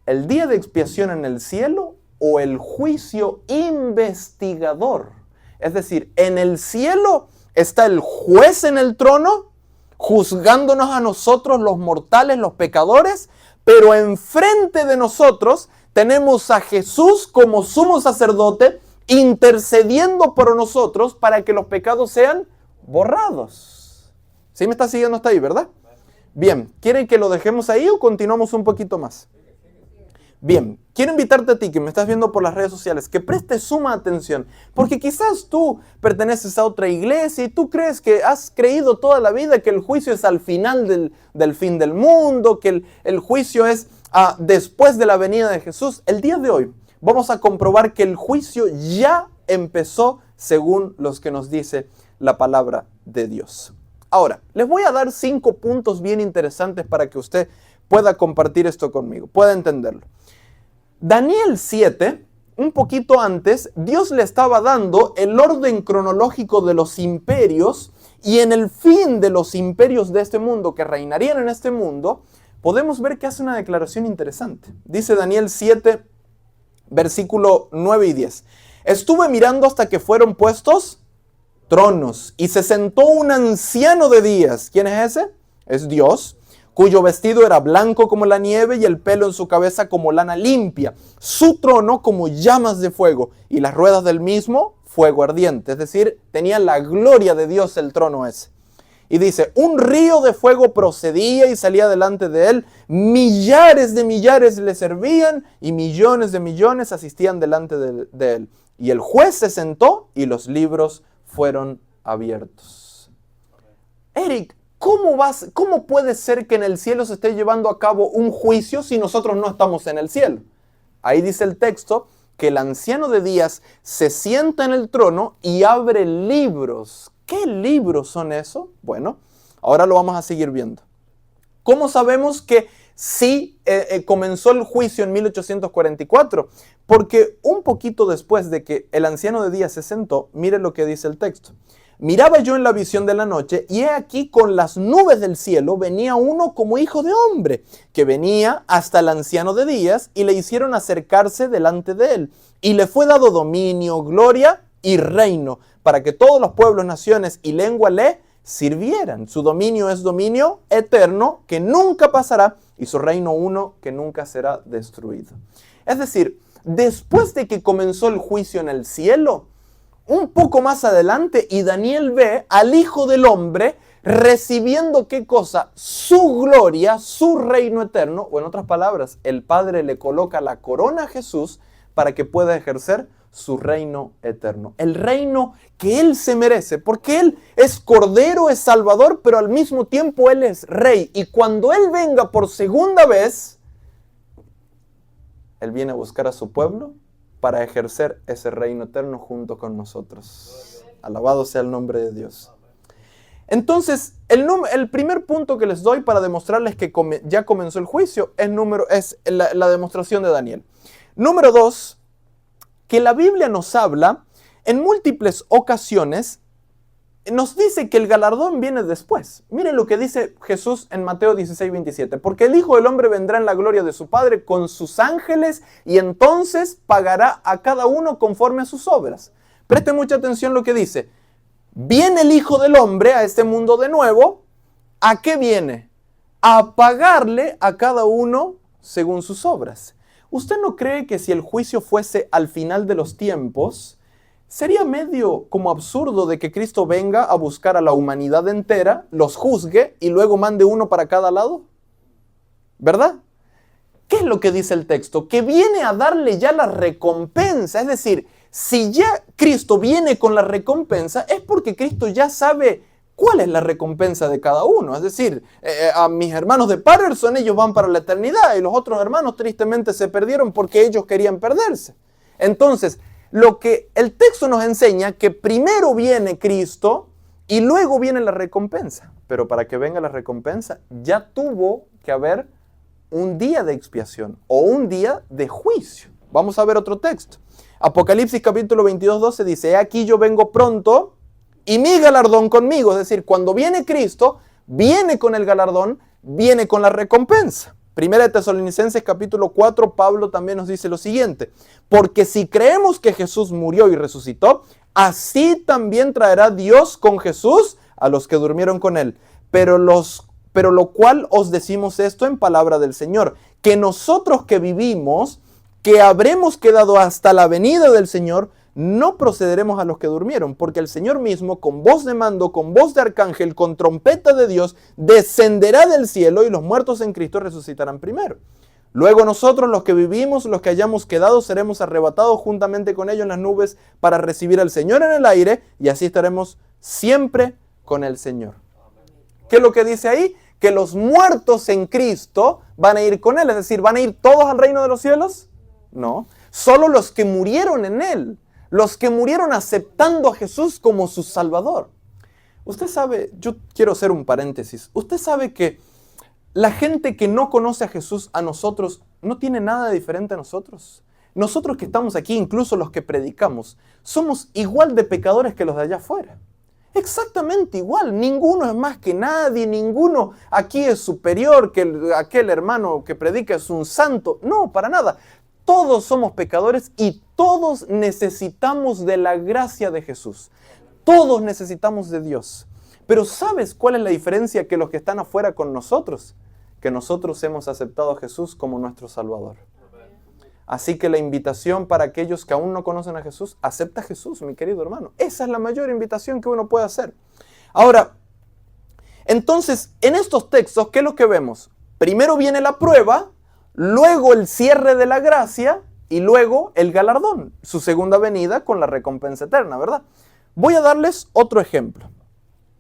el día de expiación en el cielo o el juicio investigador. Es decir, en el cielo está el juez en el trono, juzgándonos a nosotros los mortales, los pecadores, pero enfrente de nosotros tenemos a Jesús como sumo sacerdote intercediendo por nosotros para que los pecados sean borrados. ¿Sí me está siguiendo hasta ahí, verdad? Bien, ¿quieren que lo dejemos ahí o continuamos un poquito más? Bien, quiero invitarte a ti que me estás viendo por las redes sociales que prestes suma atención, porque quizás tú perteneces a otra iglesia y tú crees que has creído toda la vida que el juicio es al final del fin del mundo, que el juicio es después de la venida de Jesús. El día de hoy vamos a comprobar que el juicio ya empezó según los que nos dice la palabra de Dios. Ahora, les voy a dar 5 puntos bien interesantes para que usted pueda compartir esto conmigo, pueda entenderlo. Daniel 7, un poquito antes, Dios le estaba dando el orden cronológico de los imperios y en el fin de los imperios de este mundo que reinarían en este mundo, podemos ver que hace una declaración interesante. Dice Daniel 7, versículo 9 y 10. Estuve mirando hasta que fueron puestos tronos y se sentó un anciano de días. ¿Quién es ese? Es Dios, cuyo vestido era blanco como la nieve y el pelo en su cabeza como lana limpia, su trono como llamas de fuego y las ruedas del mismo fuego ardiente. Es decir, tenía la gloria de Dios el trono ese. Y dice, un río de fuego procedía y salía delante de él, millares de millares le servían y millones de millones asistían delante de él. Y el juez se sentó y los libros fueron abiertos. Eric, ¿cómo puede ser que en el cielo se esté llevando a cabo un juicio si nosotros no estamos en el cielo? Ahí dice el texto que el anciano de días se sienta en el trono y abre libros. ¿Qué libros son esos? Bueno, ahora lo vamos a seguir viendo. ¿Cómo sabemos que sí comenzó el juicio en 1844? Porque un poquito después de que el anciano de días se sentó, mire lo que dice el texto. Miraba yo en la visión de la noche, y he aquí con las nubes del cielo venía uno como hijo de hombre, que venía hasta el anciano de días, y le hicieron acercarse delante de él. Y le fue dado dominio, gloria y reino, para que todos los pueblos, naciones y lengua le sirvieran. Su dominio es dominio eterno, que nunca pasará, y su reino uno, que nunca será destruido. Es decir, después de que comenzó el juicio en el cielo, un poco más adelante, y Daniel ve al Hijo del Hombre recibiendo, ¿qué cosa? Su gloria, su reino eterno, o en otras palabras, el Padre le coloca la corona a Jesús para que pueda ejercer su reino eterno. El reino que Él se merece, porque Él es Cordero, es Salvador, pero al mismo tiempo Él es Rey. Y cuando Él venga por segunda vez, Él viene a buscar a su pueblo para ejercer ese reino eterno junto con nosotros. Alabado sea el nombre de Dios. Entonces, el primer punto que les doy para demostrarles que ya comenzó el juicio es la demostración de Daniel. Número 2, que la Biblia nos habla en múltiples ocasiones nos dice que el galardón viene después. Miren lo que dice Jesús en Mateo 16:27. Porque el Hijo del Hombre vendrá en la gloria de su Padre con sus ángeles y entonces pagará a cada uno conforme a sus obras. Presten mucha atención lo que dice. Viene el Hijo del Hombre a este mundo de nuevo. ¿A qué viene? A pagarle a cada uno según sus obras. ¿Usted no cree que si el juicio fuese al final de los tiempos, sería medio como absurdo de que Cristo venga a buscar a la humanidad entera, los juzgue y luego mande uno para cada lado? ¿Verdad? ¿Qué es lo que dice el texto? Que viene a darle ya la recompensa. Es decir, si ya Cristo viene con la recompensa, es porque Cristo ya sabe cuál es la recompensa de cada uno. Es decir, a mis hermanos de Patterson, ellos van para la eternidad y los otros hermanos tristemente se perdieron porque ellos querían perderse. Entonces, lo que el texto nos enseña que primero viene Cristo y luego viene la recompensa. Pero para que venga la recompensa ya tuvo que haber un día de expiación o un día de juicio. Vamos a ver otro texto. Apocalipsis capítulo 22:12 dice: "He aquí yo vengo pronto y mi galardón conmigo". Es decir, cuando viene Cristo, viene con el galardón, viene con la recompensa. Primera de Tesalonicenses capítulo 4, Pablo también nos dice lo siguiente: "Porque si creemos que Jesús murió y resucitó, así también traerá Dios con Jesús a los que durmieron con él. Pero lo cual os decimos esto en palabra del Señor, que nosotros que vivimos, que habremos quedado hasta la venida del Señor, no procederemos a los que durmieron, porque el Señor mismo, con voz de mando, con voz de arcángel, con trompeta de Dios, descenderá del cielo y los muertos en Cristo resucitarán primero. Luego nosotros, los que vivimos, los que hayamos quedado, seremos arrebatados juntamente con ellos en las nubes para recibir al Señor en el aire y así estaremos siempre con el Señor". ¿Qué es lo que dice ahí? Que los muertos en Cristo van a ir con Él, es decir, ¿van a ir todos al reino de los cielos? No, solo los que murieron en Él. Los que murieron aceptando a Jesús como su Salvador. Usted sabe, yo quiero hacer un paréntesis. Usted sabe que la gente que no conoce a Jesús a nosotros no tiene nada de diferente a nosotros. Nosotros que estamos aquí, incluso los que predicamos, somos igual de pecadores que los de allá afuera. Exactamente igual. Ninguno es más que nadie. Ninguno aquí es superior que aquel hermano que predica es un santo. No, para nada. Todos somos pecadores y todos necesitamos de la gracia de Jesús. Todos necesitamos de Dios. Pero ¿sabes cuál es la diferencia que los que están afuera con nosotros? Que nosotros hemos aceptado a Jesús como nuestro Salvador. Así que la invitación para aquellos que aún no conocen a Jesús, acepta a Jesús, mi querido hermano. Esa es la mayor invitación que uno puede hacer. Ahora, entonces, en estos textos, ¿qué es lo que vemos? Primero viene la prueba, luego el cierre de la gracia y luego el galardón, su segunda venida con la recompensa eterna, ¿verdad? Voy a darles otro ejemplo.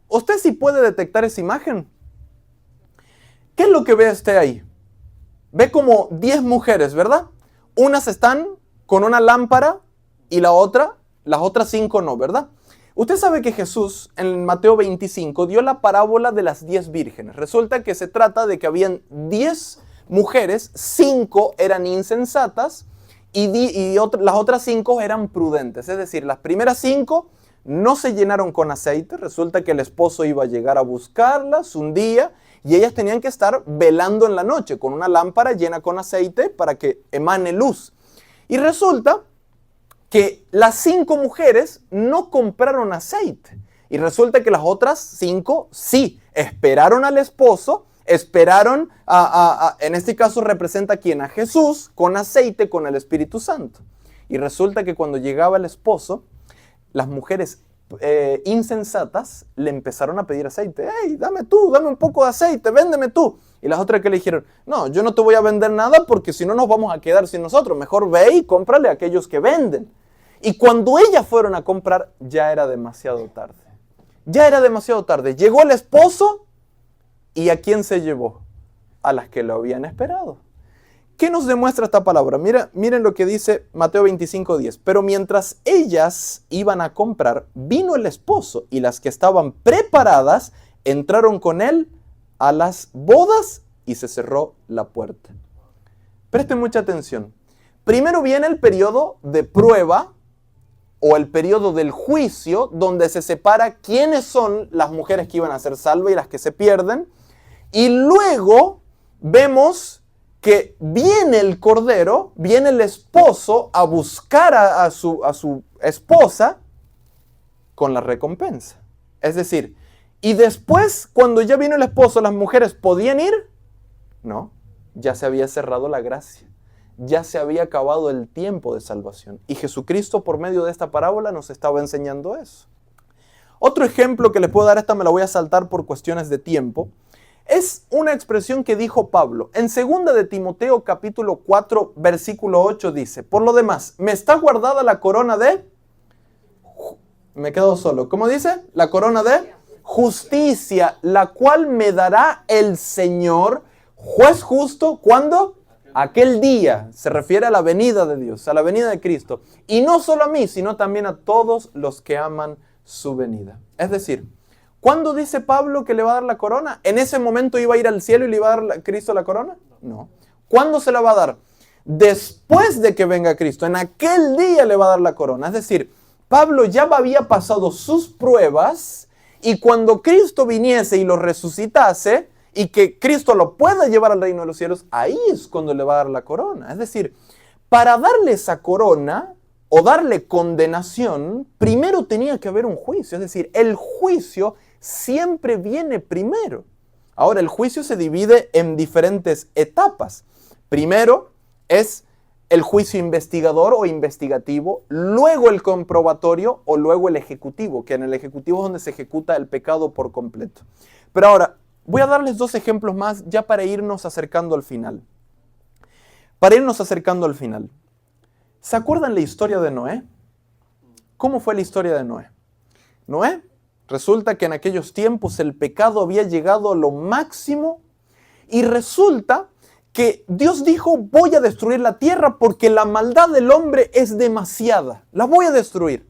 ¿Usted sí puede detectar esa imagen? ¿Qué es lo que ve usted ahí? Ve como 10 mujeres, ¿verdad? Unas están con una lámpara y las otras 5 no, ¿verdad? Usted sabe que Jesús en Mateo 25 dio la parábola de las 10 vírgenes. Resulta que se trata de que habían 10 mujeres, 5 eran insensatas y las otras 5 eran prudentes. Es decir, las primeras 5 no se llenaron con aceite. Resulta que el esposo iba a llegar a buscarlas un día y ellas tenían que estar velando en la noche con una lámpara llena con aceite para que emane luz. Y resulta que las 5 mujeres no compraron aceite. Y resulta que las otras 5 sí, esperaron al esposo, esperaron, en este caso representa a quién, a Jesús, con aceite, con el Espíritu Santo. Y resulta que cuando llegaba el esposo, las mujeres insensatas le empezaron a pedir aceite. ¡Hey, dame un poco de aceite, véndeme tú! Y las otras que le dijeron, no, yo no te voy a vender nada porque si no nos vamos a quedar sin nosotros. Mejor ve y cómprale a aquellos que venden. Y cuando ellas fueron a comprar, ya era demasiado tarde. Ya era demasiado tarde. Llegó el esposo y ¿a quién se llevó? A las que lo habían esperado. ¿Qué nos demuestra esta palabra? Miren lo que dice Mateo 25:10. Pero mientras ellas iban a comprar, vino el esposo y las que estaban preparadas entraron con él a las bodas y se cerró la puerta. Presten mucha atención. Primero viene el periodo de prueba o el periodo del juicio, donde se separa quiénes son las mujeres que iban a ser salvas y las que se pierden. Y luego vemos que viene el cordero, viene el esposo a buscar a su esposa con la recompensa. Es decir, y después, cuando ya vino el esposo, ¿las mujeres podían ir? No, ya se había cerrado la gracia. Ya se había acabado el tiempo de salvación. Y Jesucristo, por medio de esta parábola, nos estaba enseñando eso. Otro ejemplo que les puedo dar, esta me la voy a saltar por cuestiones de tiempo, es una expresión que dijo Pablo. En 2 de Timoteo capítulo 4, versículo 8 dice, por lo demás, me está guardada la corona de... Me quedo solo. ¿Cómo dice? La corona de justicia, la cual me dará el Señor, juez justo, ¿cuándo? Aquel día. Se refiere a la venida de Dios, a la venida de Cristo. Y no solo a mí, sino también a todos los que aman su venida. Es decir, ¿cuándo dice Pablo que le va a dar la corona? ¿En ese momento iba a ir al cielo y le iba a dar a Cristo la corona? No. ¿Cuándo se la va a dar? Después de que venga Cristo. En aquel día le va a dar la corona. Es decir, Pablo ya había pasado sus pruebas y cuando Cristo viniese y lo resucitase y que Cristo lo pueda llevar al reino de los cielos, ahí es cuando le va a dar la corona. Es decir, para darle esa corona o darle condenación, primero tenía que haber un juicio. Es decir, el juicio siempre viene primero. Ahora, el juicio se divide en diferentes etapas. Primero es el juicio investigador o investigativo, luego el comprobatorio o luego el ejecutivo, que en el ejecutivo es donde se ejecuta el pecado por completo. Pero ahora, voy a darles 2 ejemplos más ya para irnos acercando al final. ¿Se acuerdan la historia de Noé? ¿Cómo fue la historia de Noé? Noé, resulta que en aquellos tiempos el pecado había llegado a lo máximo y resulta que Dios dijo, voy a destruir la tierra porque la maldad del hombre es demasiada. La voy a destruir.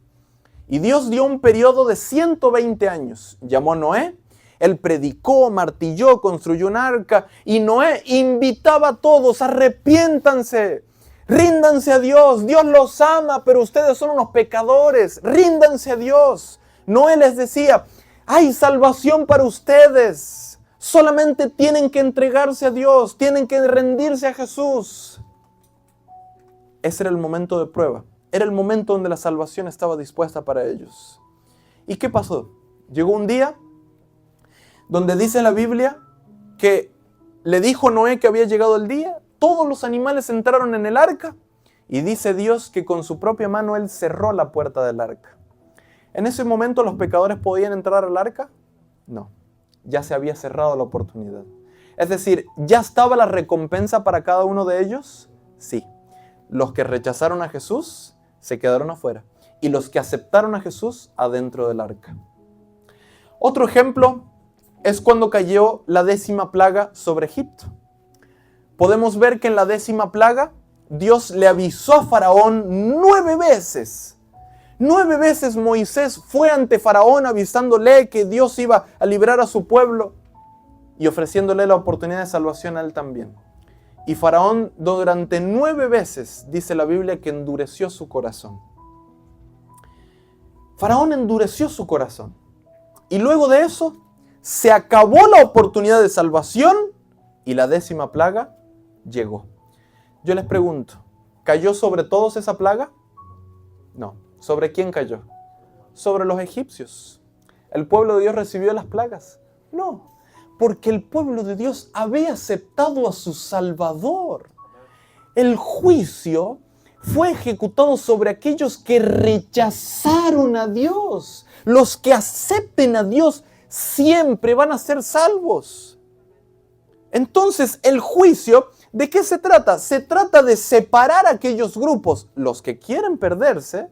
Y Dios dio un periodo de 120 años. Llamó a Noé, él predicó, martilló, construyó un arca y Noé invitaba a todos, arrepiéntanse, ríndanse a Dios. Dios los ama, pero ustedes son unos pecadores. Ríndanse a Dios. Noé les decía, hay salvación para ustedes. Solamente tienen que entregarse a Dios, tienen que rendirse a Jesús. Ese era el momento de prueba. Era el momento donde la salvación estaba dispuesta para ellos. ¿Y qué pasó? Llegó un día donde dice en la Biblia que le dijo Noé que había llegado el día, todos los animales entraron en el arca y dice Dios que con su propia mano Él cerró la puerta del arca. ¿En ese momento los pecadores podían entrar al arca? No. Ya se había cerrado la oportunidad. Es decir, ¿ya estaba la recompensa para cada uno de ellos? Sí. Los que rechazaron a Jesús se quedaron afuera y los que aceptaron a Jesús adentro del arca. Otro ejemplo es cuando cayó la 10ª plaga sobre Egipto. Podemos ver que en la 10ª plaga Dios le avisó a Faraón 9 veces. 9 veces Moisés fue ante Faraón avisándole que Dios iba a librar a su pueblo y ofreciéndole la oportunidad de salvación a él también. Y Faraón durante 9 veces, dice la Biblia, que endureció su corazón. Faraón endureció su corazón. Y luego de eso, se acabó la oportunidad de salvación y la 10ª plaga llegó. Yo les pregunto, ¿cayó sobre todos esa plaga? No. ¿Sobre quién cayó? Sobre los egipcios. ¿El pueblo de Dios recibió las plagas? No, porque el pueblo de Dios había aceptado a su Salvador. El juicio fue ejecutado sobre aquellos que rechazaron a Dios. Los que acepten a Dios siempre van a ser salvos. Entonces, el juicio, ¿de qué se trata? Se trata de separar a aquellos grupos, los que quieren perderse,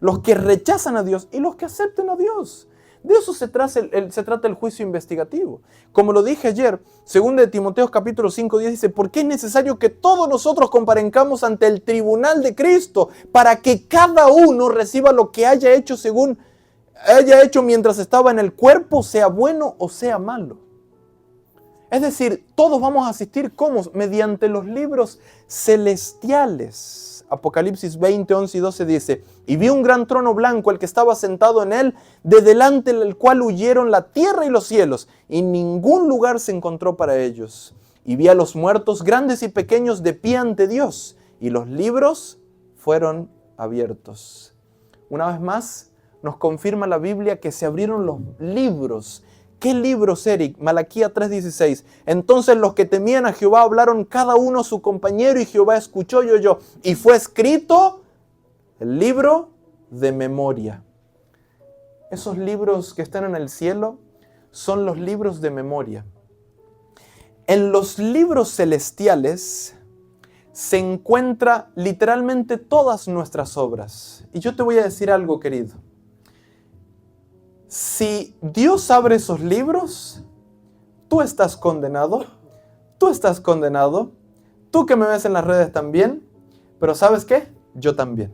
los que rechazan a Dios y los que acepten a Dios. De eso se trata el juicio investigativo. Como lo dije ayer, 2 de Timoteo capítulo 5:10 dice, porque es necesario que todos nosotros comparezcamos ante el tribunal de Cristo para que cada uno reciba lo que haya hecho según haya hecho mientras estaba en el cuerpo, sea bueno o sea malo. Es decir, todos vamos a asistir ¿cómo? Mediante los libros celestiales Apocalipsis 20, 11 y 12 dice: y vi un gran trono blanco, el que estaba sentado en él, de delante del cual huyeron la tierra y los cielos, y ningún lugar se encontró para ellos. Y vi a los muertos, grandes y pequeños, de pie ante Dios, y los libros fueron abiertos. Una vez más, nos confirma la Biblia que se abrieron los libros. ¿Qué libros, Eric? Malaquías 3:16. Entonces los que temían a Jehová hablaron cada uno a su compañero, y Jehová escuchó y oyó. Y fue escrito el libro de memoria. Esos libros que están en el cielo son los libros de memoria. En los libros celestiales se encuentra literalmente todas nuestras obras. Y yo te voy a decir algo, querido. Si Dios abre esos libros, tú estás condenado. Tú estás condenado. Tú que me ves en las redes también. Pero ¿sabes qué? Yo también.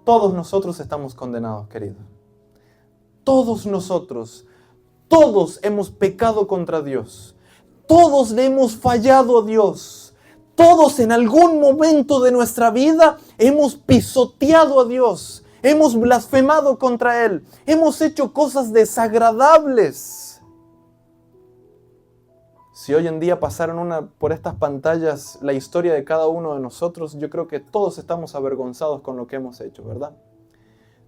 Todos nosotros estamos condenados, querido. Todos nosotros. Todos hemos pecado contra Dios. Todos le hemos fallado a Dios. Todos en algún momento de nuestra vida hemos pisoteado a Dios. Hemos blasfemado contra Él. Hemos hecho cosas desagradables. Si hoy en día pasaron por estas pantallas la historia de cada uno de nosotros, yo creo que todos estamos avergonzados con lo que hemos hecho, ¿verdad?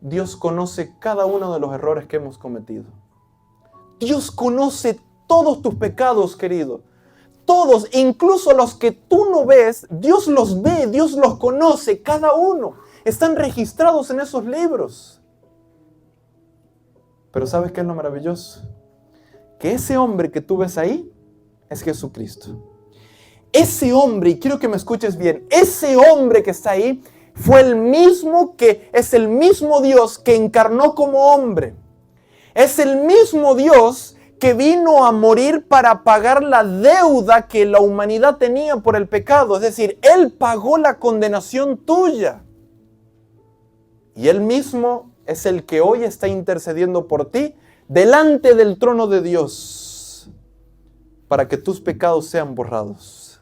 Dios conoce cada uno de los errores que hemos cometido. Dios conoce todos tus pecados, querido. Todos, incluso los que tú no ves, Dios los ve, Dios los conoce, cada uno. Están registrados en esos libros. Pero ¿sabes qué es lo maravilloso? Que ese hombre que tú ves ahí es Jesucristo. Ese hombre, y quiero que me escuches bien, ese hombre que está ahí fue el mismo es el mismo Dios que encarnó como hombre. Es el mismo Dios que vino a morir para pagar la deuda que la humanidad tenía por el pecado. Es decir, Él pagó la condenación tuya. Y Él mismo es el que hoy está intercediendo por ti delante del trono de Dios para que tus pecados sean borrados.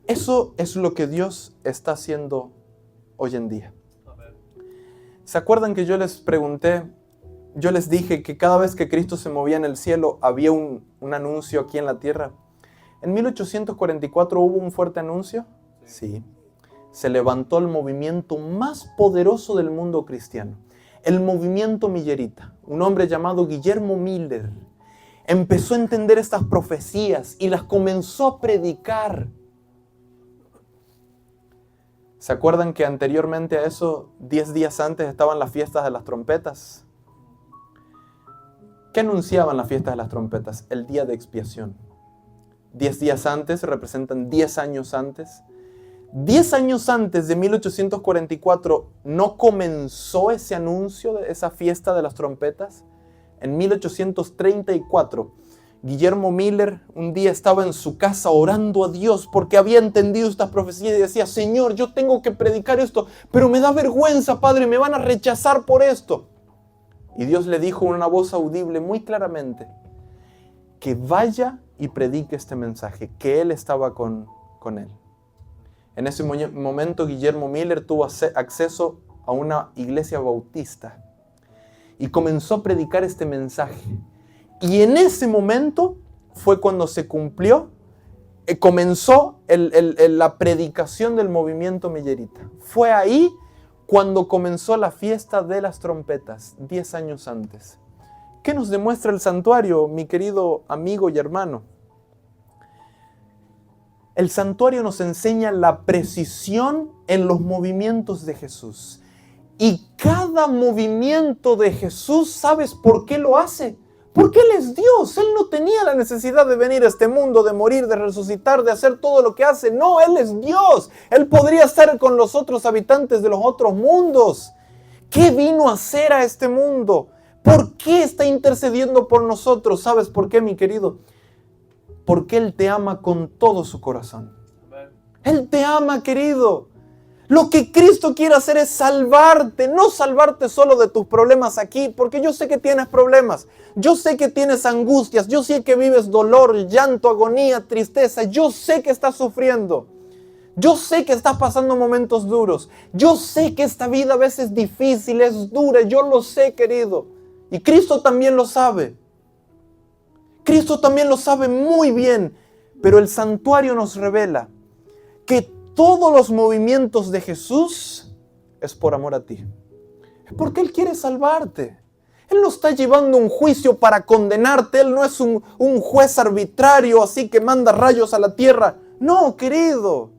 Eso es lo que Dios está haciendo hoy en día. ¿Se acuerdan que yo les pregunté? Yo les dije que cada vez que Cristo se movía en el cielo había un anuncio aquí en la tierra. ¿En 1844 hubo un fuerte anuncio? Sí. Se levantó el movimiento más poderoso del mundo cristiano. El movimiento millerita. Un hombre llamado Guillermo Miller empezó a entender estas profecías y las comenzó a predicar. ¿Se acuerdan que anteriormente a eso, 10 días antes, estaban las fiestas de las trompetas? ¿Qué anunciaban las fiestas de las trompetas? El día de expiación. 10 días antes representan 10 años antes. 10 años antes de 1844 no comenzó ese anuncio de esa fiesta de las trompetas. En 1834, Guillermo Miller un día estaba en su casa orando a Dios porque había entendido estas profecías y decía: Señor, yo tengo que predicar esto, pero me da vergüenza, Padre, me van a rechazar por esto. Y Dios le dijo en una voz audible muy claramente que vaya y predique este mensaje, que Él estaba con él. En ese momento Guillermo Miller tuvo acceso a una iglesia bautista y comenzó a predicar este mensaje. Y en ese momento fue cuando se cumplió, comenzó la predicación del movimiento millerita. Fue ahí cuando comenzó la fiesta de las trompetas, 10 años antes. ¿Qué nos demuestra el santuario, mi querido amigo y hermano? El santuario nos enseña la precisión en los movimientos de Jesús. Y cada movimiento de Jesús, ¿sabes por qué lo hace? Porque Él es Dios. Él no tenía la necesidad de venir a este mundo, de morir, de resucitar, de hacer todo lo que hace. No, Él es Dios. Él podría estar con los otros habitantes de los otros mundos. ¿Qué vino a hacer a este mundo? ¿Por qué está intercediendo por nosotros? ¿Sabes por qué, mi querido? Porque Él te ama con todo su corazón. Él te ama, querido. Lo que Cristo quiere hacer es salvarte, no salvarte solo de tus problemas aquí, porque yo sé que tienes problemas, yo sé que tienes angustias, yo sé que vives dolor, llanto, agonía, tristeza, yo sé que estás sufriendo. Yo sé que estás pasando momentos duros. Yo sé que esta vida a veces es difícil, es dura. Yo lo sé, querido. Y Cristo también lo sabe. Cristo también lo sabe muy bien. Pero el santuario nos revela que todos los movimientos de Jesús es por amor a ti. Es porque Él quiere salvarte. Él no está llevando un juicio para condenarte. Él no es un juez arbitrario así que manda rayos a la tierra. No, querido.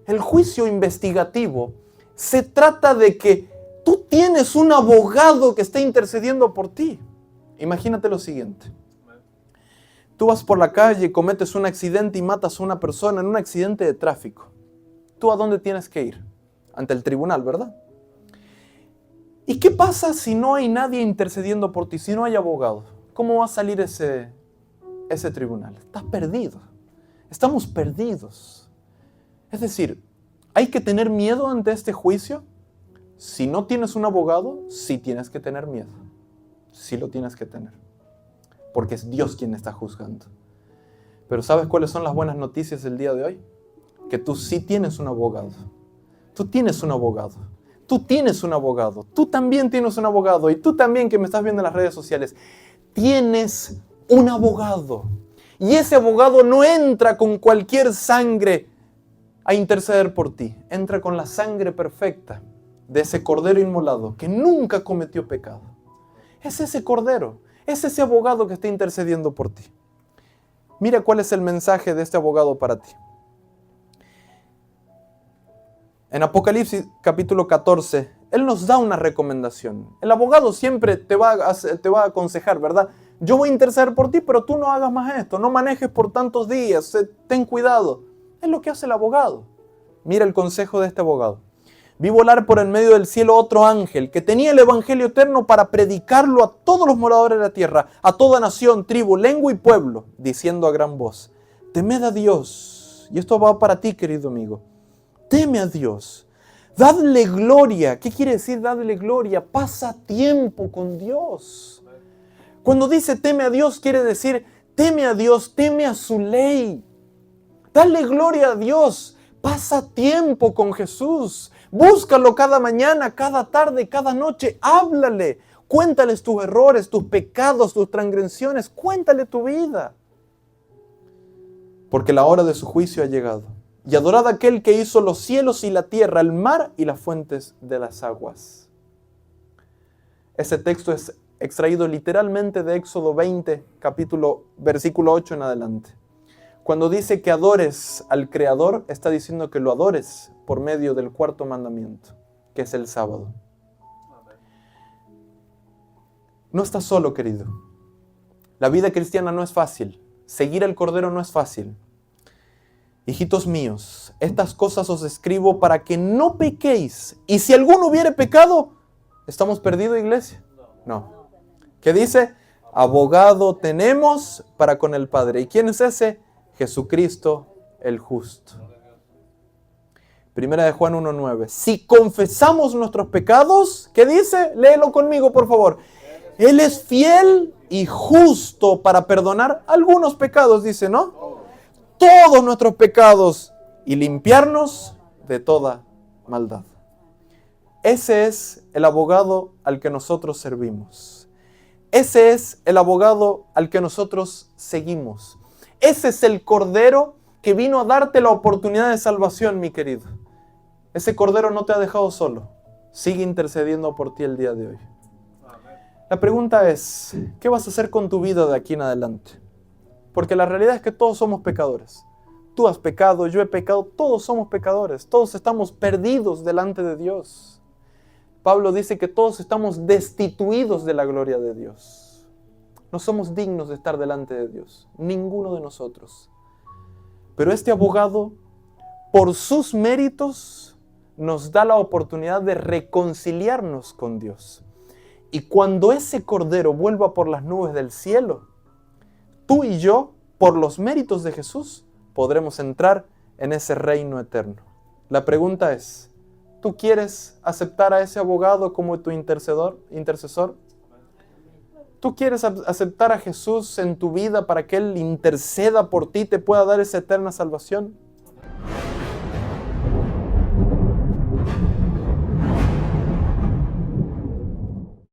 El juicio investigativo se trata de que tú tienes un abogado que está intercediendo por ti. Imagínate lo siguiente. Tú vas por la calle, cometes un accidente y matas a una persona en un accidente de tráfico. ¿Tú a dónde tienes que ir? Ante el tribunal, ¿verdad? ¿Y qué pasa si no hay nadie intercediendo por ti, si no hay abogado? ¿Cómo va a salir ese tribunal? Estás perdido. Estamos perdidos. Es decir, ¿hay que tener miedo ante este juicio? Si no tienes un abogado, sí tienes que tener miedo. Sí lo tienes que tener. Porque es Dios quien está juzgando. Pero ¿sabes cuáles son las buenas noticias del día de hoy? Que tú sí tienes un abogado. Tú tienes un abogado. Tú tienes un abogado. Tú también tienes un abogado. Y tú también que me estás viendo en las redes sociales. Tienes un abogado. Y ese abogado no entra con cualquier sangre a interceder por ti. Entra con la sangre perfecta de ese cordero inmolado que nunca cometió pecado. Es ese cordero. Es ese abogado que está intercediendo por ti. Mira cuál es el mensaje de este abogado para ti. En Apocalipsis capítulo 14, Él nos da una recomendación. El abogado siempre te va a aconsejar, ¿verdad? Yo voy a interceder por ti, pero tú no hagas más esto. No manejes por tantos días. Ten cuidado. Es lo que hace el abogado. Mira el consejo de este abogado. Vi volar por el medio del cielo otro ángel que tenía el evangelio eterno para predicarlo a todos los moradores de la tierra, a toda nación, tribu, lengua y pueblo, diciendo a gran voz, temed a Dios. Y esto va para ti, querido amigo. Teme a Dios. Dadle gloria. ¿Qué quiere decir dadle gloria? Pasa tiempo con Dios. Cuando dice teme a Dios, quiere decir teme a Dios, teme a su ley. Dale gloria a Dios. Pasa tiempo con Jesús. Búscalo cada mañana, cada tarde, cada noche. Háblale. Cuéntales tus errores, tus pecados, tus transgresiones. Cuéntale tu vida. Porque la hora de su juicio ha llegado. Y adorad a aquel que hizo los cielos y la tierra, el mar y las fuentes de las aguas. Ese texto es extraído literalmente de Éxodo 20, versículo 8 en adelante. Cuando dice que adores al Creador, está diciendo que lo adores por medio del cuarto mandamiento, que es el sábado. No estás solo, querido. La vida cristiana no es fácil. Seguir al Cordero no es fácil. Hijitos míos, estas cosas os escribo para que no pequéis. Y si alguno hubiere pecado, ¿estamos perdidos, iglesia? No. ¿Qué dice? Abogado tenemos para con el Padre. ¿Y quién es ese? Jesucristo el justo. Primera de Juan 1:9. Si confesamos nuestros pecados, ¿qué dice? Léelo conmigo, por favor. Él es fiel y justo para perdonar algunos pecados, dice, ¿no? Todos nuestros pecados y limpiarnos de toda maldad. Ese es el abogado al que nosotros servimos. Ese es el abogado al que nosotros seguimos. Ese es el Cordero que vino a darte la oportunidad de salvación, mi querido. Ese Cordero no te ha dejado solo. Sigue intercediendo por ti el día de hoy. La pregunta es, ¿qué vas a hacer con tu vida de aquí en adelante? Porque la realidad es que todos somos pecadores. Tú has pecado, yo he pecado, todos somos pecadores. Todos estamos perdidos delante de Dios. Pablo dice que todos estamos destituidos de la gloria de Dios. No somos dignos de estar delante de Dios, ninguno de nosotros. Pero este abogado, por sus méritos, nos da la oportunidad de reconciliarnos con Dios. Y cuando ese Cordero vuelva por las nubes del cielo, tú y yo, por los méritos de Jesús, podremos entrar en ese reino eterno. La pregunta es, ¿tú quieres aceptar a ese abogado como tu intercesor? ¿Tú quieres aceptar a Jesús en tu vida para que Él interceda por ti y te pueda dar esa eterna salvación?